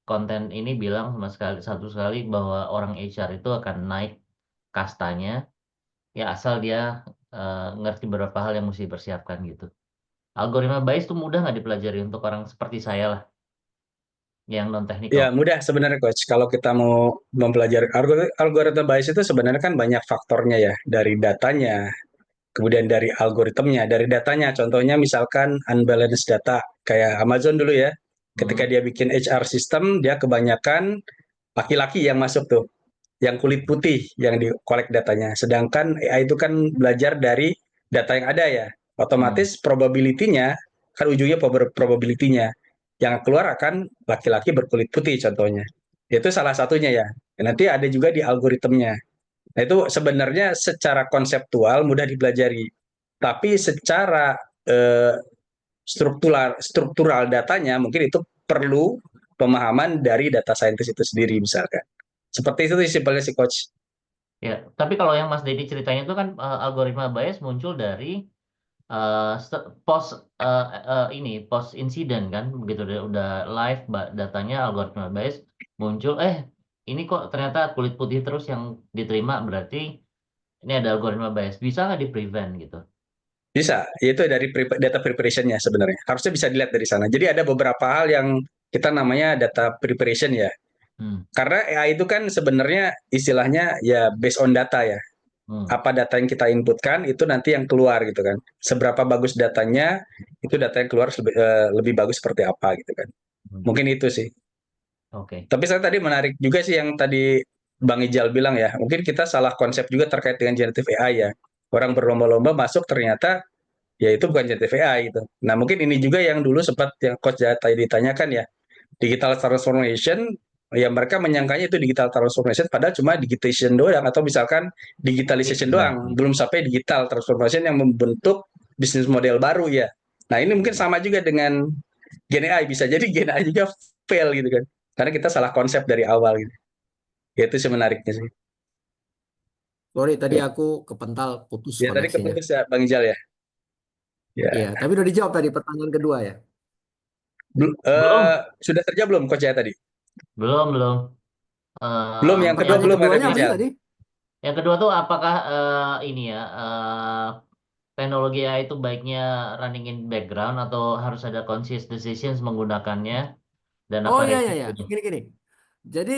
konten ini bilang sama satu sekali bahwa orang HR itu akan naik kastanya, ya asal dia ngerti beberapa hal yang mesti dipersiapkan gitu. Algoritma bias itu mudah nggak dipelajari untuk orang seperti saya lah, yang non teknikal. Ya, mudah sebenarnya Coach. Kalau kita mau mempelajari algoritma bias itu sebenarnya kan banyak faktornya ya. Dari datanya, kemudian dari algoritmnya, dari datanya. Contohnya misalkan unbalanced data. Kayak Amazon dulu ya. Ketika Hmm. dia bikin HR system, dia kebanyakan laki-laki yang masuk tuh. Yang kulit putih yang di-collect datanya. Sedangkan AI itu kan belajar dari data yang ada ya. Otomatis probability-nya, kan ujungnya probability-nya. Yang keluar akan laki-laki berkulit putih contohnya. Itu salah satunya ya. Nanti ada juga di algoritmnya. Nah itu sebenarnya secara konseptual mudah dipelajari. Tapi secara eh, struktural datanya mungkin itu perlu pemahaman dari data scientist itu sendiri misalkan. Seperti itu sih simpelnya si coach. Ya, tapi kalau yang Mas Dedi ceritanya itu kan algoritma bias muncul dari post post insiden kan, begitu udah live datanya algoritma bias muncul, ini kok ternyata kulit putih terus yang diterima, berarti ini ada algoritma bias, bisa nggak di prevent gitu? Bisa, itu dari data preparation-nya sebenarnya. Harusnya bisa dilihat dari sana. Jadi ada beberapa hal yang kita namanya data preparation ya. Hmm. Karena AI itu kan sebenarnya istilahnya ya based on data ya. Hmm. Apa data yang kita inputkan itu nanti yang keluar gitu kan. Seberapa bagus datanya, itu data yang keluar lebih bagus seperti apa gitu kan. Mungkin itu sih. Oke. Tapi saya tadi menarik juga sih yang tadi Bang Ijal bilang ya. Mungkin kita salah konsep juga terkait dengan generative AI ya. Orang berlomba-lomba masuk ternyata ya itu bukan generative AI gitu. Nah mungkin ini juga yang dulu sempat yang coach tadi ditanyakan ya. Digital transformation, ya mereka menyangkanya itu digital transformation padahal cuma digitization doang atau misalkan digitalization doang, belum sampai digital transformation yang membentuk bisnis model baru ya. Nah ini mungkin sama juga dengan Gen AI, bisa jadi Gen AI juga fail gitu kan, karena kita salah konsep dari awal gitu. Ya itu sih menariknya sih. sorry tadi aku kepental putus Ya tadi koneksinya. keputus ya Bang Ijal ya. Iya, Ya. tapi udah dijawab tadi pertanyaan kedua ya. Belum, Sudah kerja belum coach ya tadi? belum. Belum, yang kedua Pertanyaan belum ya keduanya Bang apa sih Ijal? tadi? Yang kedua tuh apakah ini ya teknologi AI itu baiknya running in background atau harus ada conscious decisions menggunakannya, dan apa Oh ya ya ya, resikonya? gini. Jadi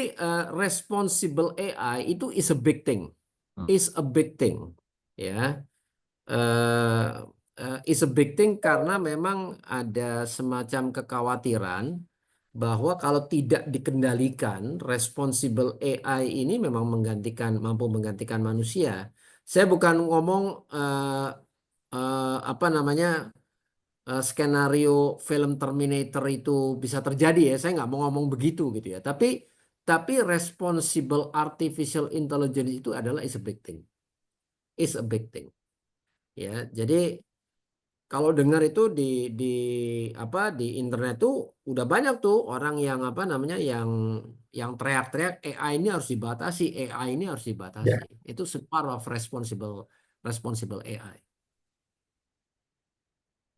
responsible AI itu is a big thing, Hmm. is a big thing, ya. Is a big thing karena memang ada semacam kekhawatiran bahwa kalau tidak dikendalikan, responsible AI ini memang mampu menggantikan manusia. Saya bukan ngomong apa namanya skenario film Terminator itu bisa terjadi ya, saya nggak mau ngomong begitu gitu ya. Tapi responsible artificial intelligence itu adalah is a big thing, ya. Jadi kalau dengar itu di internet tuh udah banyak tuh orang yang apa namanya yang teriak-teriak AI ini harus dibatasi, AI ini harus Ya. dibatasi. Itu part of responsible AI.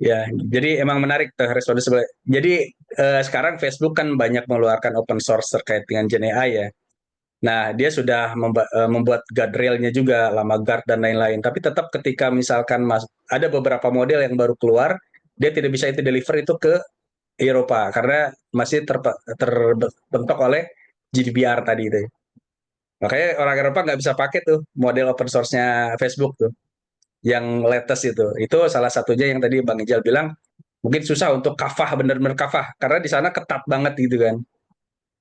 Ya, jadi emang menarik tuh responsible. Jadi sekarang Facebook kan banyak mengeluarkan open source terkait dengan Gen AI ya. Nah, dia sudah membuat guardrailnya juga, lama guard dan lain-lain. Tapi tetap ketika misalkan ada beberapa model yang baru keluar, dia tidak bisa itu deliver itu ke Eropa karena masih terbentuk oleh GDPR tadi itu. Makanya orang Eropa nggak bisa pakai tuh model open source-nya Facebook tuh, yang latest itu. Itu salah satunya yang tadi Bang Ijal bilang, mungkin susah untuk kafah, benar-benar kafah. Karena di sana ketat banget gitu kan.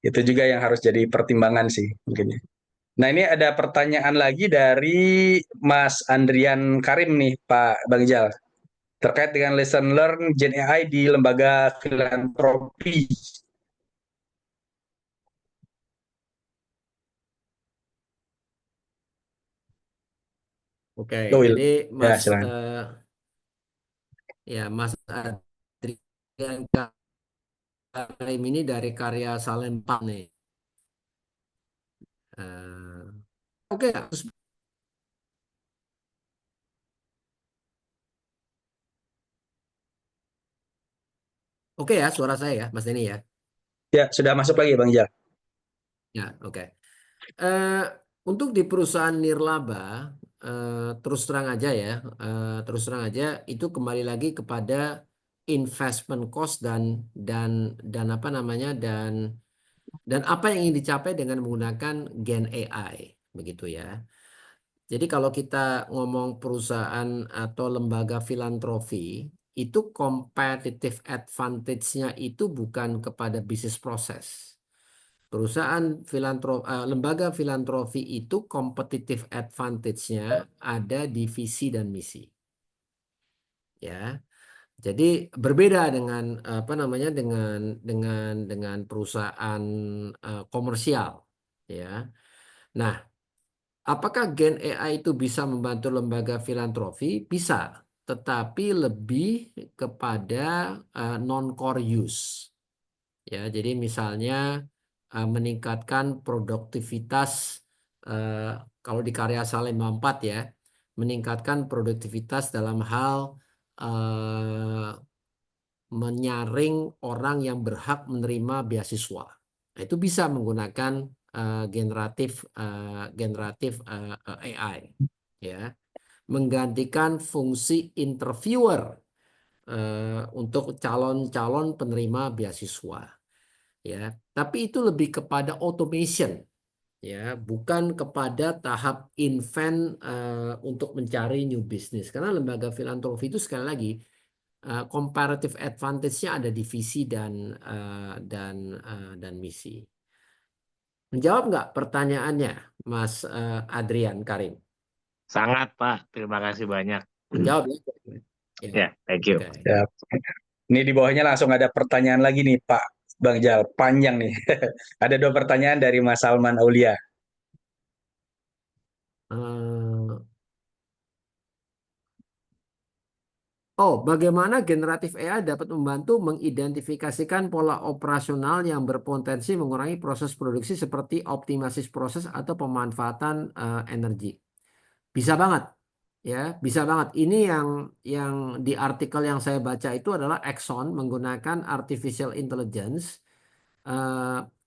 Itu juga yang harus jadi pertimbangan sih mungkin. Nah, ini ada pertanyaan lagi dari Mas Andrian Karim nih, Pak Bang Ijal. Terkait dengan lesson learn Gen AI di lembaga filantropi. Oke, Oh, jadi ya, silakan. Mas Adrian Karim ini dari karya Salempa nih. Eh, Oke, oke ya suara saya ya, Mas Denny ya. Ya, sudah masuk lagi Bang Ijal. Ya, oke. Untuk di perusahaan nirlaba, terus terang aja ya, terus terang aja itu kembali lagi kepada investment cost dan apa namanya dan apa yang ingin dicapai dengan menggunakan Gen AI, begitu ya. Jadi kalau kita ngomong perusahaan atau lembaga filantropi, itu competitive advantage-nya itu bukan kepada bisnis proses. Lembaga filantropi itu competitive advantage-nya ada di visi dan misi. Ya. Jadi berbeda dengan apa namanya dengan perusahaan komersial, ya. Nah, apakah Gen AI itu bisa membantu lembaga filantropi? Bisa, tetapi lebih kepada non-core use. Ya, jadi misalnya meningkatkan produktivitas kalau di karya Salemba 4 ya, meningkatkan produktivitas dalam hal menyaring orang yang berhak menerima beasiswa. Nah, itu bisa menggunakan generatif AI, ya, menggantikan fungsi interviewer untuk calon-calon penerima beasiswa, ya. Tapi itu lebih kepada automation, ya, bukan kepada tahap invent untuk mencari new business. Karena lembaga filantropi itu sekali lagi comparative advantage-nya ada di visi dan misi. Menjawab nggak pertanyaannya, Mas Adrian Karim? Sangat, Pak. Terima kasih banyak. Menjawab ya? Ya, Ya, thank you. oke. Ya. Ini di bawahnya langsung ada pertanyaan lagi nih Pak Bang Ijal, panjang nih. Ada 2 pertanyaan dari Mas Salman Aulia. Bagaimana generatif AI dapat membantu mengidentifikasikan pola operasional yang berpotensi mengurangi proses produksi seperti optimasi proses atau pemanfaatan energi? Bisa banget, ya, bisa banget. Ini yang di artikel yang saya baca itu adalah Exxon menggunakan artificial intelligence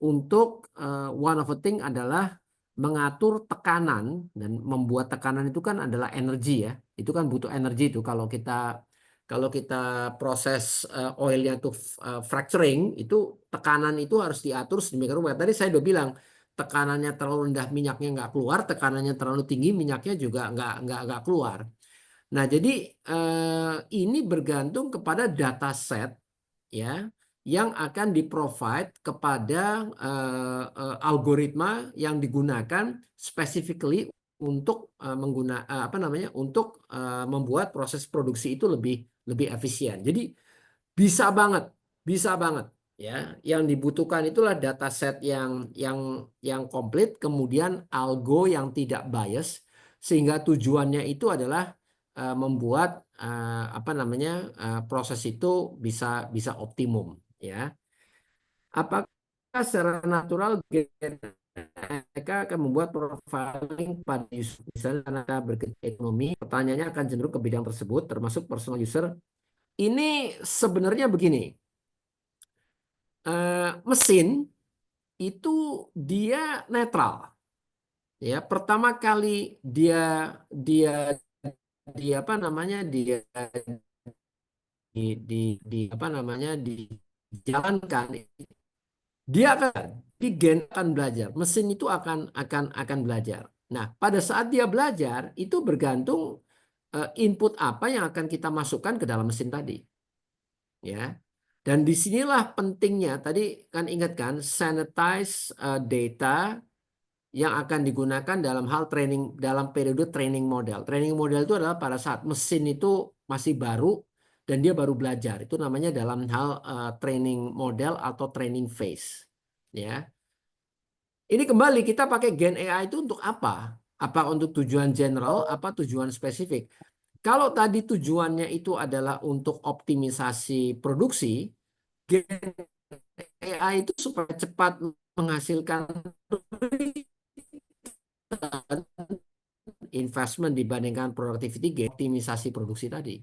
untuk one of the thing adalah mengatur tekanan, dan membuat tekanan itu kan adalah energi ya. Itu kan butuh energi itu kalau kita proses oilnya itu fracturing, itu tekanan itu harus diatur sedemikian rupa. Tadi saya udah bilang tekanannya terlalu rendah minyaknya nggak keluar, tekanannya terlalu tinggi minyaknya juga nggak keluar. Nah, jadi ini bergantung kepada data set, ya, yang akan di-provide kepada algoritma yang digunakan specifically untuk untuk membuat proses produksi itu lebih efisien. Jadi Bisa banget, bisa banget. Ya, yang dibutuhkan itulah dataset yang komplit, kemudian algo yang tidak bias, sehingga tujuannya itu adalah membuat apa namanya proses itu bisa optimum. Ya, apakah secara natural mereka akan membuat profiling pada user, misalnya karena bergerak ekonomi, pertanyaannya akan cenderung ke bidang tersebut, termasuk personal user. Ini sebenarnya begini, mesin itu dia netral. Ya, pertama kali dia dia dia apa namanya dia di apa namanya dijalankan, dia di gen akan belajar. Mesin itu akan belajar. Nah, pada saat dia belajar itu bergantung input apa yang akan kita masukkan ke dalam mesin tadi. Ya. Dan disinilah pentingnya, tadi kan ingat kan, sanitize data yang akan digunakan dalam hal training, dalam periode training model. Training model itu adalah pada saat mesin itu masih baru dan dia baru belajar. Itu namanya dalam hal training model atau training phase. Ya. Ini kembali kita pakai Gen AI itu untuk apa? Apa untuk tujuan general, apa tujuan spesifik? Kalau tadi tujuannya itu adalah untuk optimisasi produksi, Gen AI itu supaya cepat menghasilkan investment dibandingkan productivity gain, optimisasi produksi tadi.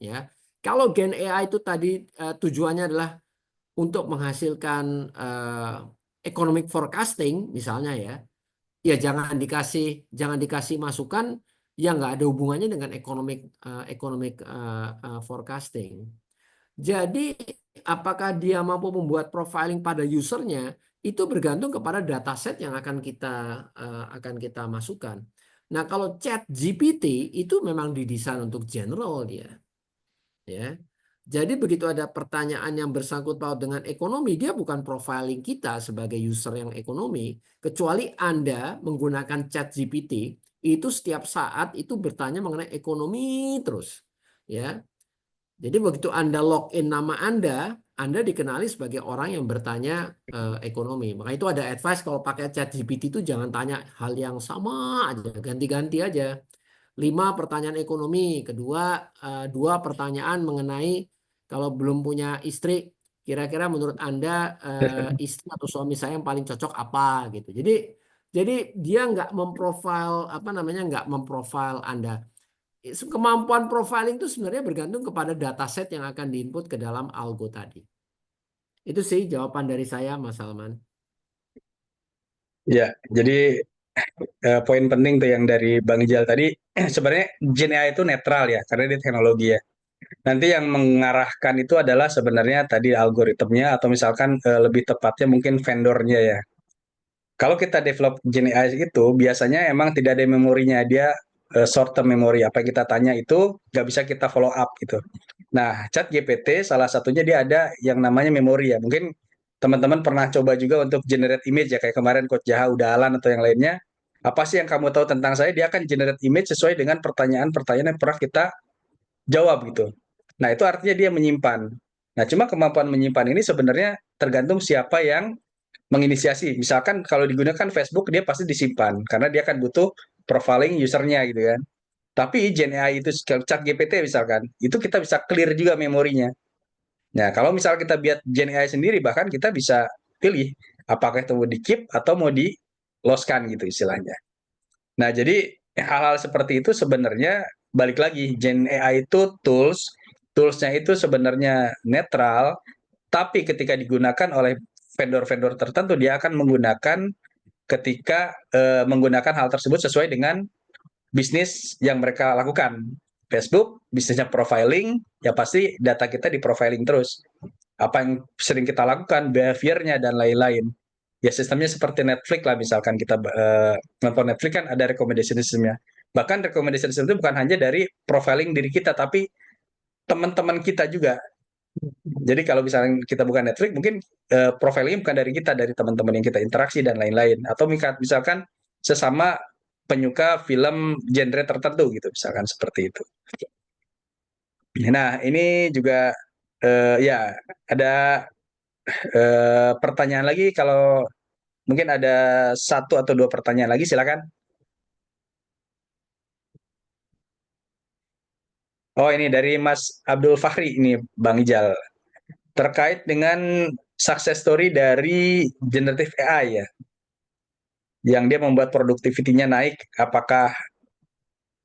Ya, kalau Gen AI itu tadi tujuannya adalah untuk menghasilkan economic forecasting, misalnya ya jangan dikasih masukan yang nggak ada hubungannya dengan economic forecasting. Jadi apakah dia mampu membuat profiling pada usernya itu bergantung kepada dataset yang akan kita masukkan. Nah, kalau Chat GPT itu memang didesain untuk general dia. Ya. Jadi begitu ada pertanyaan yang bersangkut paut dengan ekonomi, dia bukan profiling kita sebagai user yang ekonomi, kecuali Anda menggunakan Chat GPT itu setiap saat itu bertanya mengenai ekonomi terus. Ya. Jadi begitu Anda login nama Anda dikenali sebagai orang yang bertanya ekonomi. Maka itu ada advice kalau pakai Chat GPT itu jangan tanya hal yang sama aja, ganti-ganti aja. 5 pertanyaan ekonomi, kedua 2 pertanyaan mengenai kalau belum punya istri, kira-kira menurut Anda istri atau suami saya yang paling cocok apa gitu. Jadi dia nggak memprofil apa namanya nggak memprofil Anda. Kemampuan profiling itu sebenarnya bergantung kepada dataset yang akan diinput ke dalam algo tadi. Itu sih jawaban dari saya, Mas Salman. Ya, jadi poin penting tuh yang dari Bang Ijal tadi, sebenarnya Gen AI itu netral ya, karena dia teknologi ya. Nanti yang mengarahkan itu adalah sebenarnya tadi algoritmnya atau misalkan lebih tepatnya mungkin vendornya ya. Kalau kita develop Gen AI itu biasanya emang tidak ada memorinya, dia short term memory. Apa yang kita tanya itu nggak bisa kita follow up gitu. Nah, Chat GPT salah satunya dia ada yang namanya memori ya. Mungkin teman-teman pernah coba juga untuk generate image ya kayak kemarin Coach Jaha Udalan atau yang lainnya. Apa sih yang kamu tahu tentang saya? Dia akan generate image sesuai dengan pertanyaan-pertanyaan yang pernah kita jawab gitu. Nah, itu artinya dia menyimpan. Nah, cuma kemampuan menyimpan ini sebenarnya tergantung siapa yang menginisiasi. Misalkan kalau digunakan Facebook, dia pasti disimpan karena dia akan butuh profiling usernya gitu kan. Tapi Gen AI itu Chat GPT misalkan, itu kita bisa clear juga memorinya. Nah, kalau misal kita buat Gen AI sendiri, bahkan kita bisa pilih apakah itu mau di keep atau mau di loskan gitu istilahnya. Nah, jadi hal-hal seperti itu sebenarnya balik lagi Gen AI itu toolsnya itu sebenarnya netral, tapi ketika digunakan oleh vendor-vendor tertentu dia akan menggunakan ketika menggunakan hal tersebut sesuai dengan bisnis yang mereka lakukan. Facebook bisnisnya profiling, ya pasti data kita di profiling terus. Apa yang sering kita lakukan, behaviornya dan lain-lain. Ya sistemnya seperti Netflix lah, misalkan kita nonton Netflix kan ada recommendation systemnya. Bahkan recommendation system itu bukan hanya dari profiling diri kita, tapi teman-teman kita juga. Jadi kalau misalnya kita bukan Netflix, mungkin profilingnya bukan dari kita, dari teman-teman yang kita interaksi dan lain-lain. Atau misalkan sesama penyuka film genre tertentu gitu, misalkan seperti itu. Nah, ini juga Ya, ada pertanyaan lagi. Kalau mungkin ada 1 atau 2 pertanyaan lagi, silakan. Oh, ini dari Mas Abdul Fahri ini, Bang Ijal. Terkait dengan success story dari generative AI ya, yang dia membuat produktivitinya naik, apakah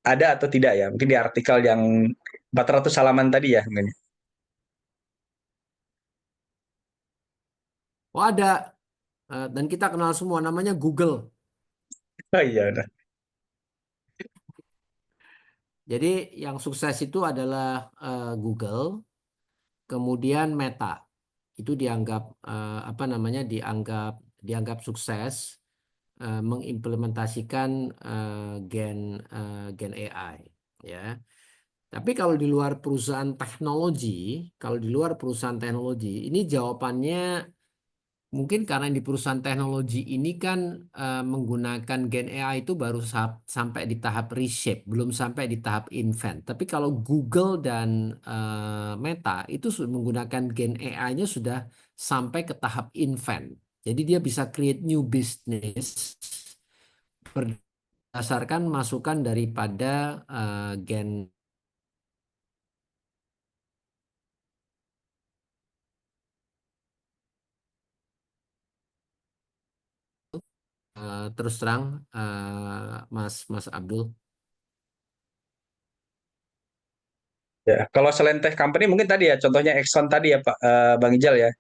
ada atau tidak ya? Mungkin di artikel yang 400 halaman tadi ya, mungkin. Oh ada. Dan kita kenal semua namanya Google. Oh iya, udah. Jadi yang sukses itu adalah Google, kemudian Meta. Itu dianggap apa namanya? dianggap sukses mengimplementasikan Gen AI ya. Tapi kalau di luar perusahaan teknologi, ini jawabannya mungkin karena di perusahaan teknologi ini kan menggunakan Gen AI itu baru sampai di tahap reshape, belum sampai di tahap invent. Tapi kalau Google dan Meta itu menggunakan Gen AI-nya sudah sampai ke tahap invent. Jadi dia bisa create new business berdasarkan masukan daripada Gen. Terus terang, Mas Abdul. Ya, kalau selain tech company mungkin tadi ya, contohnya Exxon tadi ya Pak Bang Ijal ya,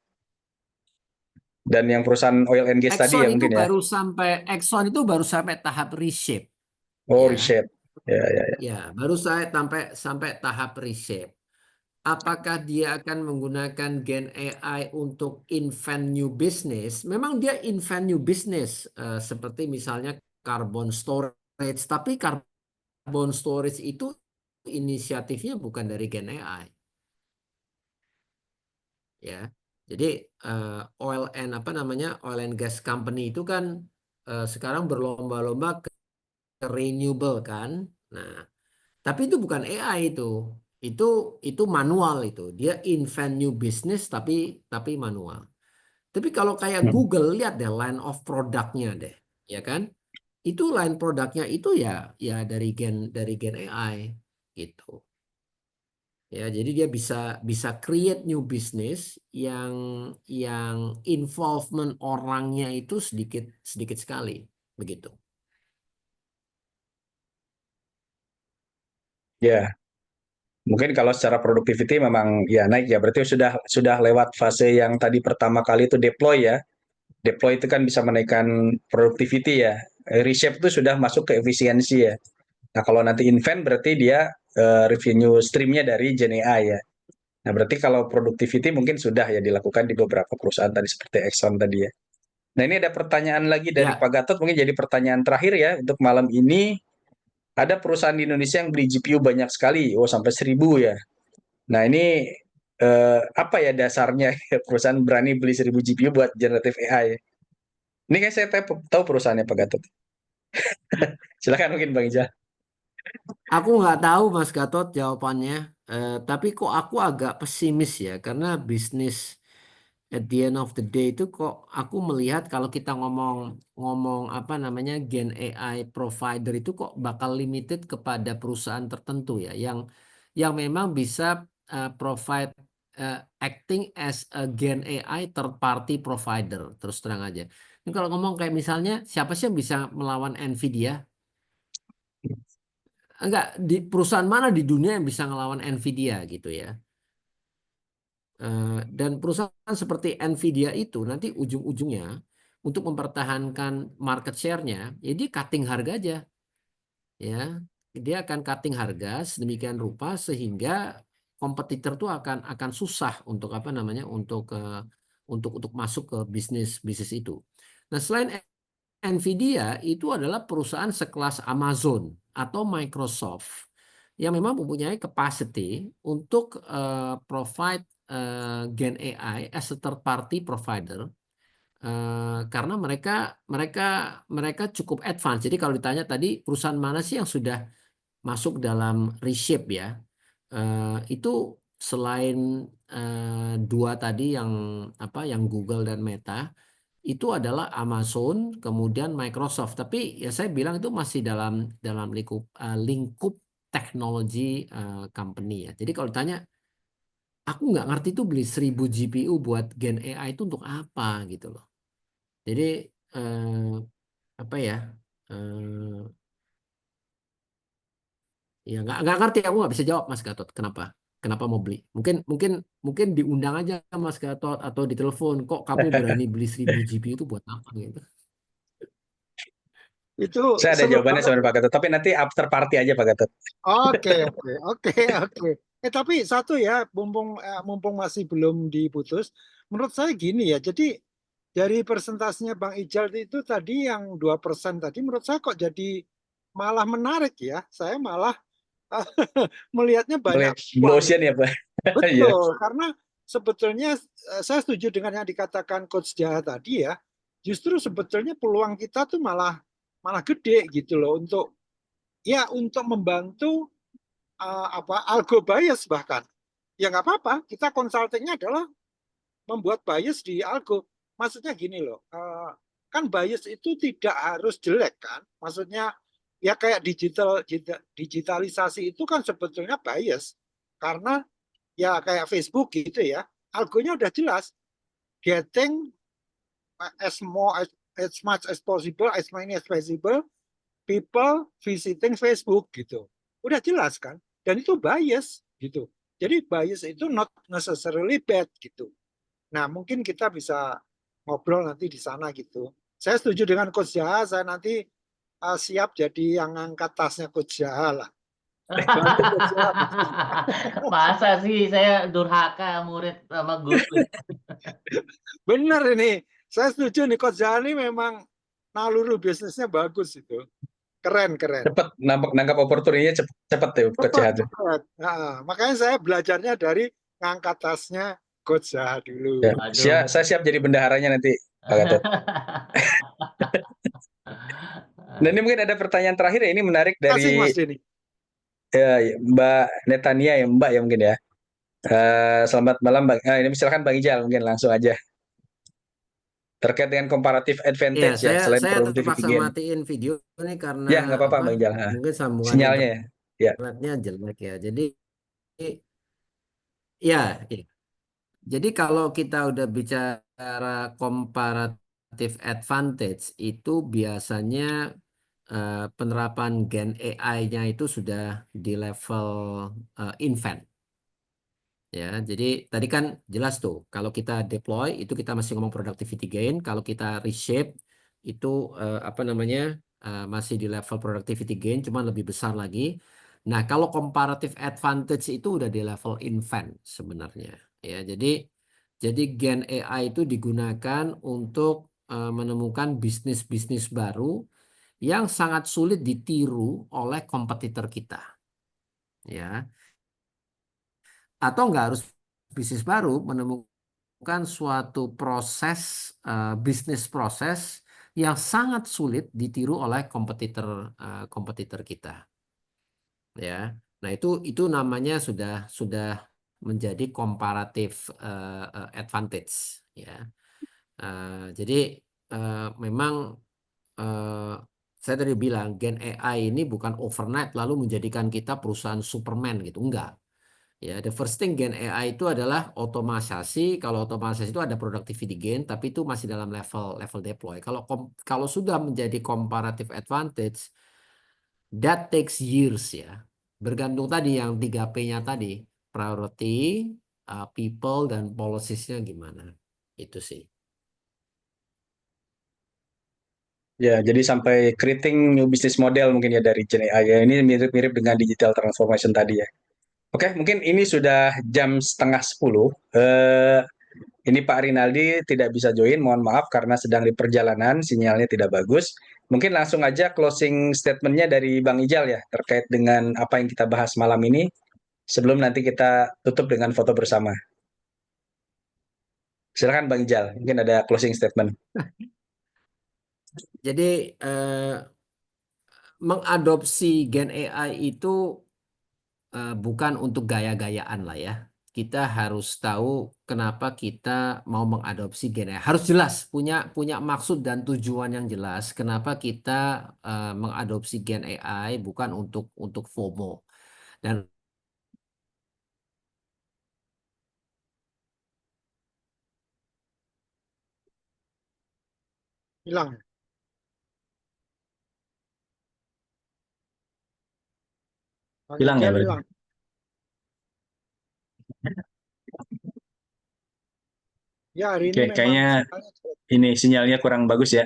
dan yang perusahaan oil and gas tadi ya mungkin ya. Exxon itu baru sampai tahap reshape, Oh, ya. reshape. Ya, ya, ya. Ya, baru saya sampai tahap reshape. Apakah dia akan menggunakan Gen AI untuk invent new business? Memang dia invent new business, seperti misalnya carbon storage, tapi carbon storage itu inisiatifnya bukan dari Gen AI. Ya, jadi oil and gas company itu kan sekarang berlomba-lomba ke renewable kan. Nah, tapi itu bukan AI itu. Itu manual itu. Dia invent new business tapi manual. Tapi kalau kayak Hmm. Google, lihat deh line of produknya deh, ya kan? Itu line produknya itu ya dari gen AI gitu. Ya, jadi dia bisa create new business yang involvement orangnya itu sedikit sekali, begitu. Ya, mungkin kalau secara productivity memang ya naik ya. Berarti sudah lewat fase yang tadi pertama kali itu deploy ya. Deploy itu kan bisa menaikkan productivity ya. Reshape itu sudah masuk ke efisiensi ya. Nah, kalau nanti invent berarti dia revenue streamnya dari Gen AI ya. Nah, berarti kalau productivity mungkin sudah ya dilakukan di beberapa perusahaan tadi seperti Exxon tadi ya. Nah, ini ada pertanyaan lagi dari Ya, Pak Gatot, mungkin jadi pertanyaan terakhir ya untuk malam ini. Ada perusahaan di Indonesia yang beli GPU banyak sekali, oh sampai 1.000 ya. Nah, ini apa ya dasarnya perusahaan berani beli 1.000 GPU buat generative AI? Ini kayak saya tahu perusahaannya Pak Gatot. Silakan mungkin Bang Ijal. aku nggak tahu Mas Gatot jawabannya. Tapi kok aku agak pesimis ya, karena bisnis at the end of the day itu kok aku melihat kalau kita ngomong apa namanya Gen AI provider itu kok bakal limited kepada perusahaan tertentu ya, yang memang bisa provide acting as a Gen AI third party provider, terus terang aja. Ini kalau ngomong kayak misalnya siapa sih yang bisa melawan Nvidia? Enggak, di perusahaan mana di dunia yang bisa ngelawan Nvidia gitu ya. Dan perusahaan seperti Nvidia itu nanti ujung-ujungnya untuk mempertahankan market share-nya, ya dia cutting harga aja, ya. Dia akan cutting harga sedemikian rupa sehingga kompetitor tuh akan susah untuk apa namanya untuk masuk ke bisnis bisnis itu. Nah, selain Nvidia itu adalah perusahaan sekelas Amazon atau Microsoft yang memang mempunyai capacity untuk provide Gen AI as a third party provider, karena mereka cukup advance. Jadi kalau ditanya tadi perusahaan mana sih yang sudah masuk dalam reshape ya, itu selain dua tadi yang yang Google dan Meta, itu adalah Amazon, kemudian Microsoft. Tapi ya saya bilang itu masih dalam lingkup teknologi company ya. Jadi kalau ditanya, aku nggak ngerti tuh beli 1000 GPU buat Gen AI itu untuk apa gitu loh. Jadi apa ya? eh, Ya nggak ngerti, aku nggak bisa jawab Mas Gatot kenapa mau beli. Mungkin mungkin mungkin diundang aja Mas Gatot atau ditelepon, kok kamu berani beli 1000 GPU itu buat apa gitu. Itu Saya ada seru jawabannya banget. sebenarnya Pak Gatot, tapi nanti after party aja Pak Gatot. Oke, oke, oke, oke. Tapi satu ya, mumpung masih belum diputus, menurut saya gini ya. Jadi dari persentasenya Bang Ijal itu tadi yang 2% tadi, menurut saya kok jadi malah menarik ya. Saya malah melihatnya banyak Melihat Blue uang. Ocean ya Pak. Iya. Betul, karena sebetulnya saya setuju dengan yang dikatakan Coach Jaha tadi ya. Justru sebetulnya peluang kita tuh malah gede gitu loh untuk membantu algo bias bahkan. Ya nggak apa-apa, kita consultingnya adalah membuat bias di algo. Maksudnya gini loh, kan bias itu tidak harus jelek kan. Maksudnya ya kayak digitalisasi itu kan sebetulnya bias. Karena ya kayak Facebook gitu ya, algonya udah jelas. Getting as much as possible, as many as possible, people visiting Facebook gitu. Udah jelas kan? Dan itu bias gitu. Jadi bias itu not necessarily bad gitu. Nah, mungkin kita bisa ngobrol nanti di sana gitu. Saya setuju dengan Coach Jaha, saya nanti siap jadi yang angkat tasnya Coach Jaha lah. Bantu Coach Jaha. Masa sih saya durhaka murid sama guru. Bener ini, saya setuju nih Coach Jaha ini memang naluri bisnisnya bagus itu. Keren. Cepet nangkap opportunity-nya cepet ya Coach Jaha tuh. Cepat. Nah, makanya saya belajarnya dari ngangkat tasnya Coach Jaha dulu. Ya. Aduh. Saya siap jadi bendaharanya nanti Pak Gatot. Dan ini mungkin ada pertanyaan terakhir ya, ini menarik Kasih dari Mas Denny. Mbak Netania ya Mbak ya mungkin ya. Selamat malam Bang. Ini silakan Bang Ijal mungkin langsung aja. Terkait dengan comparative Ya, advantage ya selain saya productivity terpaksa gain. matiin video ini karena Ya nggak apa-apa Bang Ijal. mungkin sambungan Sinyalnya ya. Ya. internetnya jelek ya. Jadi ya. Jadi kalau kita udah bicara comparative advantage itu biasanya penerapan Gen AI-nya itu sudah di level infant. Ya, jadi tadi kan jelas tuh kalau kita deploy itu kita masih ngomong productivity gain, kalau kita reshape itu masih di level productivity gain cuman lebih besar lagi. Nah, kalau comparative advantage itu udah di level infant sebenarnya. Ya, jadi Gen AI itu digunakan untuk menemukan bisnis-bisnis baru yang sangat sulit ditiru oleh kompetitor kita. Ya, atau nggak harus bisnis baru, menemukan suatu proses bisnis proses yang sangat sulit ditiru oleh kompetitor kita. Ya, nah itu namanya sudah menjadi comparative advantage. Ya, jadi memang saya tadi bilang Gen AI ini bukan overnight lalu menjadikan kita perusahaan Superman gitu, enggak. Ya, the first thing Gen AI itu adalah otomatisasi. Kalau otomatisasi itu ada productivity gain, tapi itu masih dalam level deploy. Kalau sudah menjadi comparative advantage, that takes years ya. Bergantung tadi yang 3P-nya tadi, priority, people dan policies-nya gimana. Itu sih. Ya, jadi sampai creating new business model mungkin ya dari Gen AI ya. Ini mirip-mirip dengan digital transformation tadi ya. Oke, mungkin ini sudah jam 9:30. Ini Pak Rinaldi tidak bisa join, mohon maaf karena sedang di perjalanan, sinyalnya tidak bagus. Mungkin langsung aja closing statement-nya dari Bang Ijal ya, terkait dengan apa yang kita bahas malam ini, sebelum nanti kita tutup dengan foto bersama. Silakan Bang Ijal, mungkin ada closing statement. Jadi mengadopsi Gen AI itu bukan untuk gaya-gayaan lah ya. kita harus tahu kenapa kita mau mengadopsi Gen AI. Harus jelas, punya maksud dan tujuan yang jelas. Kenapa kita mengadopsi Gen AI bukan untuk FOMO. Dan Hilang. Bang Hilang ya Ijal berarti. hilang. Ya, hari ini Oke, memang kayaknya sinyalnya jelek. ini sinyalnya kurang bagus ya.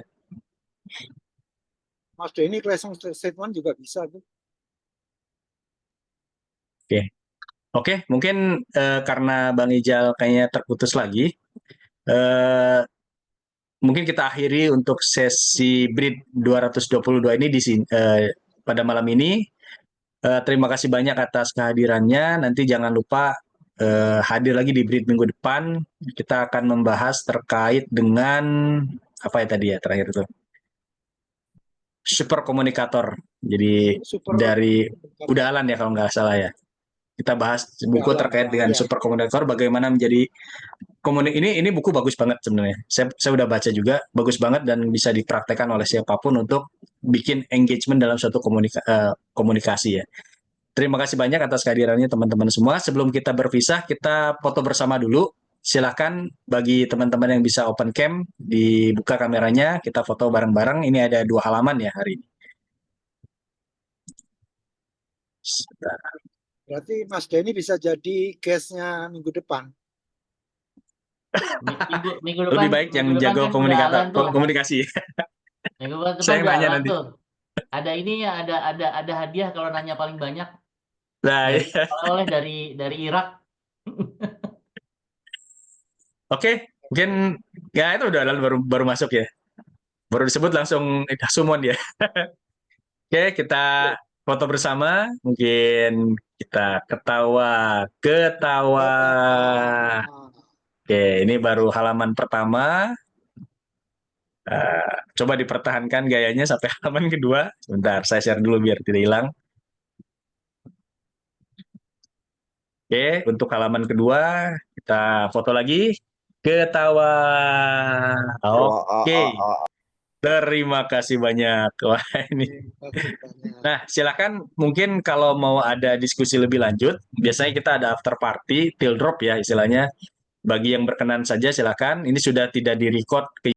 Mas Denny closing statement juga bisa tuh. Oke, mungkin karena Bang Ijal kayaknya terputus lagi, eh, mungkin kita akhiri untuk sesi BRID 222 ini di sini pada malam ini. Terima kasih banyak atas kehadirannya. Nanti jangan lupa hadir lagi di BRID minggu depan. Kita akan membahas terkait dengan apa ya tadi ya terakhir itu super komunikator. Jadi Super dari Uda Alan ya kalau nggak salah ya. Kita bahas buku Alan, terkait dengan ya. super komunikator, bagaimana menjadi ini buku bagus banget sebenarnya. Saya udah baca juga, bagus banget dan bisa dipraktekkan oleh siapapun untuk bikin engagement dalam suatu komunikasi ya. Terima kasih banyak atas kehadirannya teman-teman semua. Sebelum kita berpisah, kita foto bersama dulu. Silakan bagi teman-teman yang bisa open cam, dibuka kameranya, kita foto bareng-bareng. Ini ada 2 halaman ya hari ini. Berarti Mas Denny bisa jadi guest-nya minggu depan. Minggu depan, Lebih baik yang minggu depan jago kan Uda Alan tuh. komunikasi. Minggu depan Saya yang Uda nanya Alan nanti. tuh. Ada ininya, ada hadiah kalau nanya paling banyak Nah, dari iya. oleh dari Irak. Oke, mungkin ya itu udah baru masuk ya. Baru disebut langsung summon ya. Oke, kita foto bersama. Mungkin kita ketawa. Oke, ini baru halaman pertama. Coba dipertahankan gayanya sampai halaman kedua. Sebentar, saya share dulu biar tidak hilang. Oke, untuk halaman kedua kita foto lagi. Ketawa. Oke. Terima kasih banyak. Wah, ini. Terima kasih banyak. Nah, silakan mungkin kalau mau ada diskusi lebih lanjut, biasanya kita ada after party, till drop ya istilahnya. Bagi yang berkenan saja silakan. Ini sudah tidak di-record ke